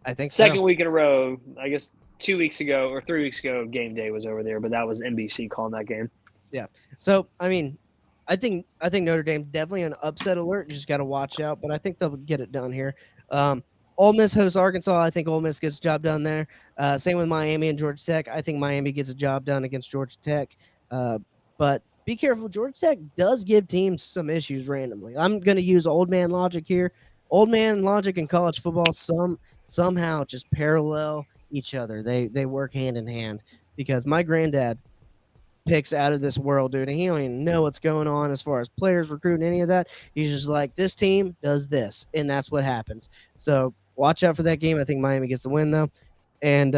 I think second week in a row. I guess 2 weeks ago or 3 weeks ago, game day was over there, but that was NBC calling that game. Yeah. So I mean, I think Notre Dame definitely an upset alert. You just got to watch out, but I think they'll get it done here. Ole Miss hosts Arkansas. I think Ole Miss gets the job done there. Same with Miami and Georgia Tech. I think Miami gets a job done against Georgia Tech. But be careful. Georgia Tech does give teams some issues randomly. I'm going to use old man logic here. Old man logic and college football somehow just parallel each other. They work hand in hand because my granddad picks out of this world, dude, and he don't even know what's going on as far as players recruiting, any of that. He's just like, this team does this, and that's what happens. So watch out for that game. I think Miami gets the win, though. And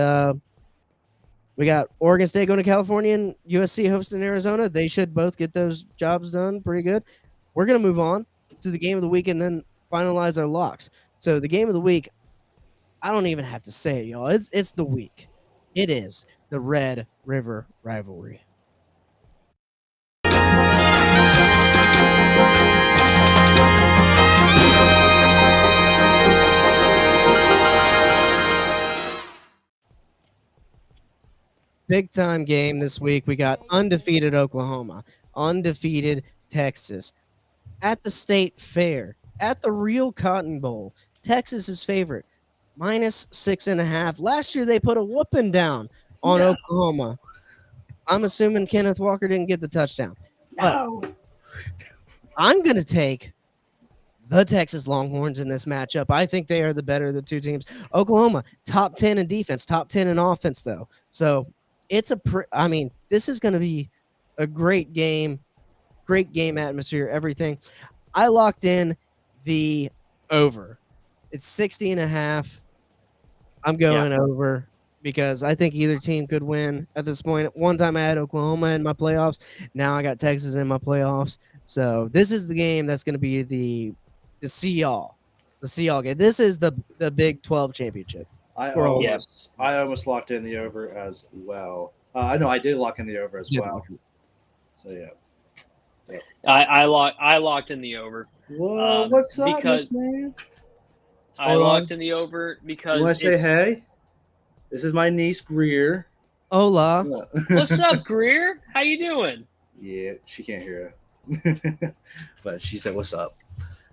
we got Oregon State going to California and USC hosting Arizona. They should both get those jobs done pretty good. We're going to move on to the game of the week and then finalize our locks. So the game of the week, I don't even have to say it, y'all. It's the week. It is the Red River rivalry. big time game this week. We got undefeated Oklahoma, undefeated Texas at the State Fair, at the real Cotton Bowl. Texas is favorite, -6.5. Last year they put a whooping down on Oklahoma. I'm assuming Kenneth Walker didn't get the touchdown. No. But I'm going to take the Texas Longhorns in this matchup. I think they are the better of the two teams. Oklahoma, top 10 in defense, top 10 in offense, though. So it's this is going to be a great game atmosphere, everything. I locked in the over. It's 60.5. I'm going over because I think either team could win at this point. One time I had Oklahoma in my playoffs. Now I got Texas in my playoffs. So this is the game that's going to be the see all game. This is the Big 12 championship. I almost locked in the over as well. I know I did lock in the over as well. So yeah. I locked in the over. Whoa, what's up, because man? I locked in the over because You want to say hey? This is my niece Greer. Hola. What's up, Greer? How you doing? Yeah, she can't hear but she said, "What's up?"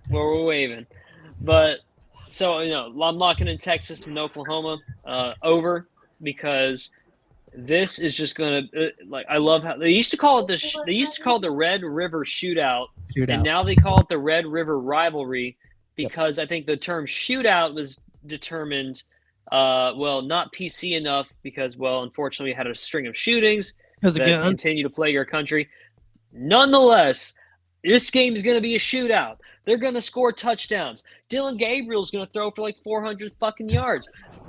Well, we're waving. But so I'm locking in Texas and Oklahoma over because this is just gonna I love how they used to call it they used to call it the Red River Shootout, and now they call it the Red River Rivalry because I think the term shootout was determined not PC enough because unfortunately we had a string of shootings Because of that guns. continue to plague our country. Nonetheless, this game is going to be a shootout. They're going to score touchdowns. Dylan Gabriel's going to throw for 400 fucking yards.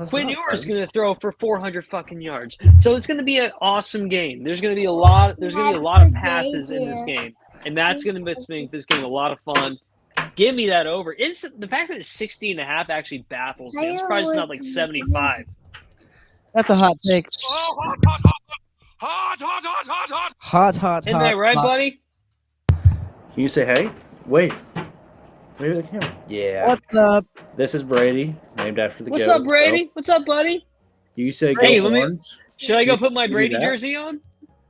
Quinn Ewers going to throw for 400 fucking yards. So it's going to be an awesome game. There's going to be a lot of passes in this game, and that's going to make this game a lot of fun. Give me that over. The fact that it's 60.5 actually baffles me. I'm surprised it's not 75. That's a hot take. Hot. Isn't that right, buddy? Can you say hey? Wait. Maybe the camera. Yeah. What's up? This is Brady, named after the What's goat. up, Brady? What's up, buddy? You say Hey, go let me- Horns? Should I go put my You do Brady that? jersey on?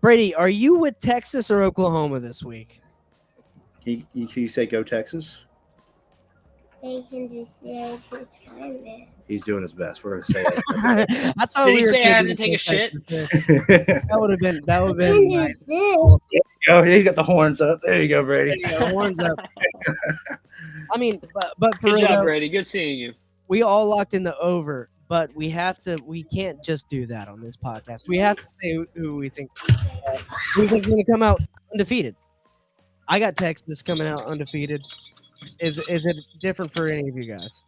Brady, are you with Texas or Oklahoma this week? Can you say go Texas? They can just say it. He's doing his best. We're gonna say I thought Did we he were say I had kicking to take a shit? Texas there. it. That would have been nice. Oh, he's got the horns up. There you go, Brady. Yeah, horns up. I mean, but for Good real, job, though, Brady. Good seeing you. we all locked in the over, but we can't just do that on this podcast. We have to say who we think is going to come out undefeated. I got Texas coming out undefeated. Is it different for any of you guys?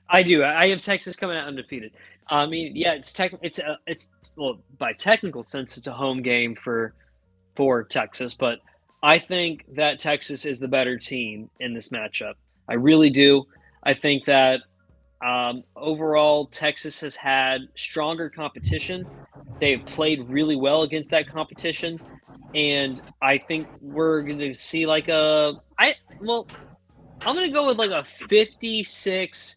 I do. I have Texas coming out undefeated. I mean, yeah, it's by technical sense, it's a home game for Texas, but I think that Texas is the better team in this matchup. I really do. I think that overall, Texas has had stronger competition. They've played really well against that competition, and I think we're going to see I'm going to go with a 56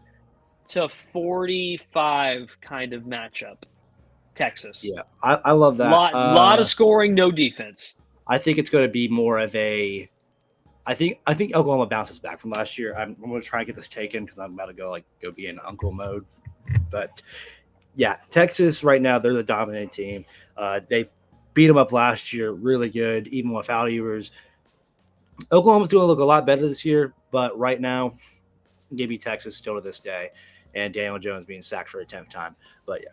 to 45 kind of matchup. Texas. Yeah, I love that. Lot of scoring, no defense. I think it's going to be more of a. I think Oklahoma bounces back from last year. I'm going to try and get this taken because I'm about to go be in uncle mode. But yeah, Texas right now, they're the dominant team. They beat them up last year, really good, even without Ewers. Oklahoma's doing look a lot better this year, but right now, give me Texas still to this day, and Daniel Jones being sacked for a 10th time. But yeah.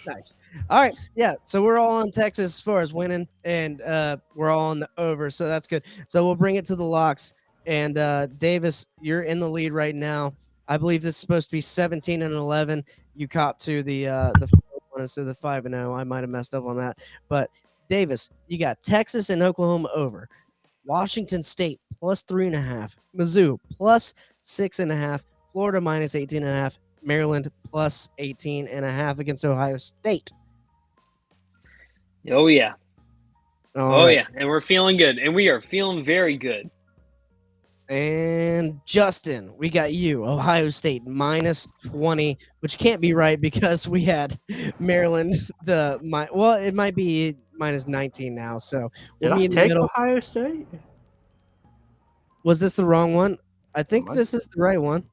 Nice. All right. Yeah. So we're all on Texas as far as winning, and we're all on the over. So that's good. So we'll bring it to the locks. And Davis, you're in the lead right now. I believe this is supposed to be 17-11. You cop to the 4-1 instead of the 5-0. I might have messed up on that. But Davis, you got Texas and Oklahoma over. Washington State plus 3.5. Mizzou plus 6.5. Florida minus 18.5. Maryland plus 18.5 against Ohio State. Oh, yeah. All right. Yeah. And we're feeling good. And we are feeling very good. And Justin, we got you, Ohio State -20, which can't be right because we had Maryland. It might be -19 now. So Did we'll I be in the take middle. Ohio State? Was this the wrong one? I think this is the right one.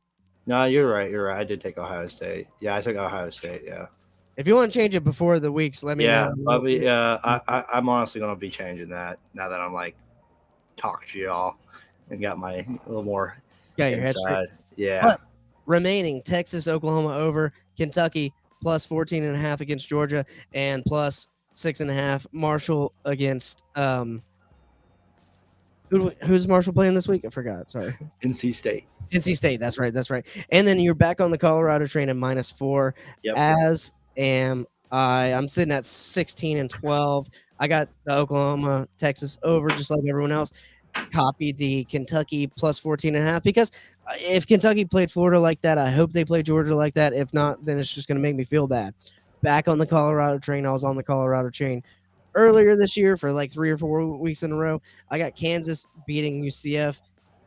No, you're right. You're right. I did take Ohio State. Yeah, I took Ohio State. Yeah. If you want to change it before the weeks, let me Yeah. know. I'm honestly gonna be changing that now that I'm like talked to y'all and got my a little more Got your head straight. inside. Yeah. But remaining Texas, Oklahoma over, Kentucky +14.5 against Georgia, and +6.5 Marshall against who's Marshall playing this week? I forgot. Sorry. NC State. NC State. That's right. That's right. And then you're back on the Colorado train at -4. Yep. As am I. I'm sitting at 16-12. I got the Oklahoma, Texas over just like everyone else. Copied the Kentucky +14.5 because if Kentucky played Florida like that, I hope they play Georgia like that. If not, then it's just going to make me feel bad. Back on the Colorado train. I was on the Colorado train earlier this year for like 3 or 4 weeks in a row. I got Kansas beating UCF,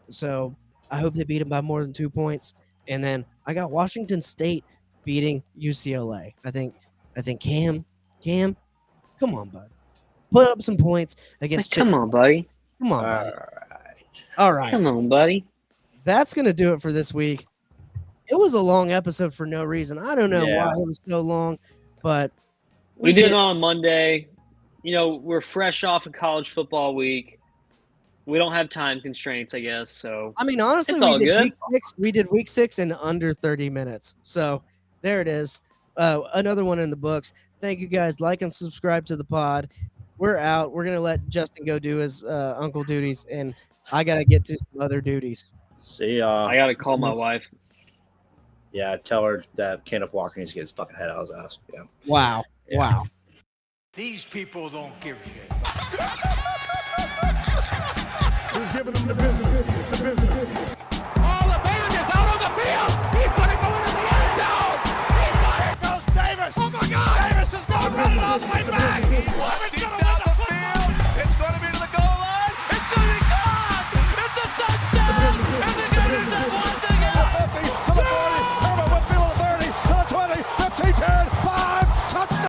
so I hope they beat them by more than 2 points. And then I got Washington State beating UCLA. I think Cam, come on, bud, put up some points against. Come on, buddy. Come on, buddy. right. All right. Come on, buddy. That's going to do it for this week. It was a long episode for no reason. I don't know why it was so long, but We did it on Monday. You know, we're fresh off of college football week. We don't have time constraints, I guess. So I mean, honestly, it's all good. We did week 6 in under 30 minutes. So there it is. Another one in the books. Thank you guys. Like and subscribe to the pod. We're out. We're going to let Justin go do his uncle duties, and I got to get to some other duties. See y'all. I got to call my wife. Yeah, tell her that Kenneth Walker needs to get his fucking head out of his ass. Yeah. Wow. Yeah. Wow. These people don't give a shit. Who's giving them the business? All the man is out on the field. He's going to go into the end zone. He got it. Goes Davis. Oh my God! Davis is going to run it all the way back.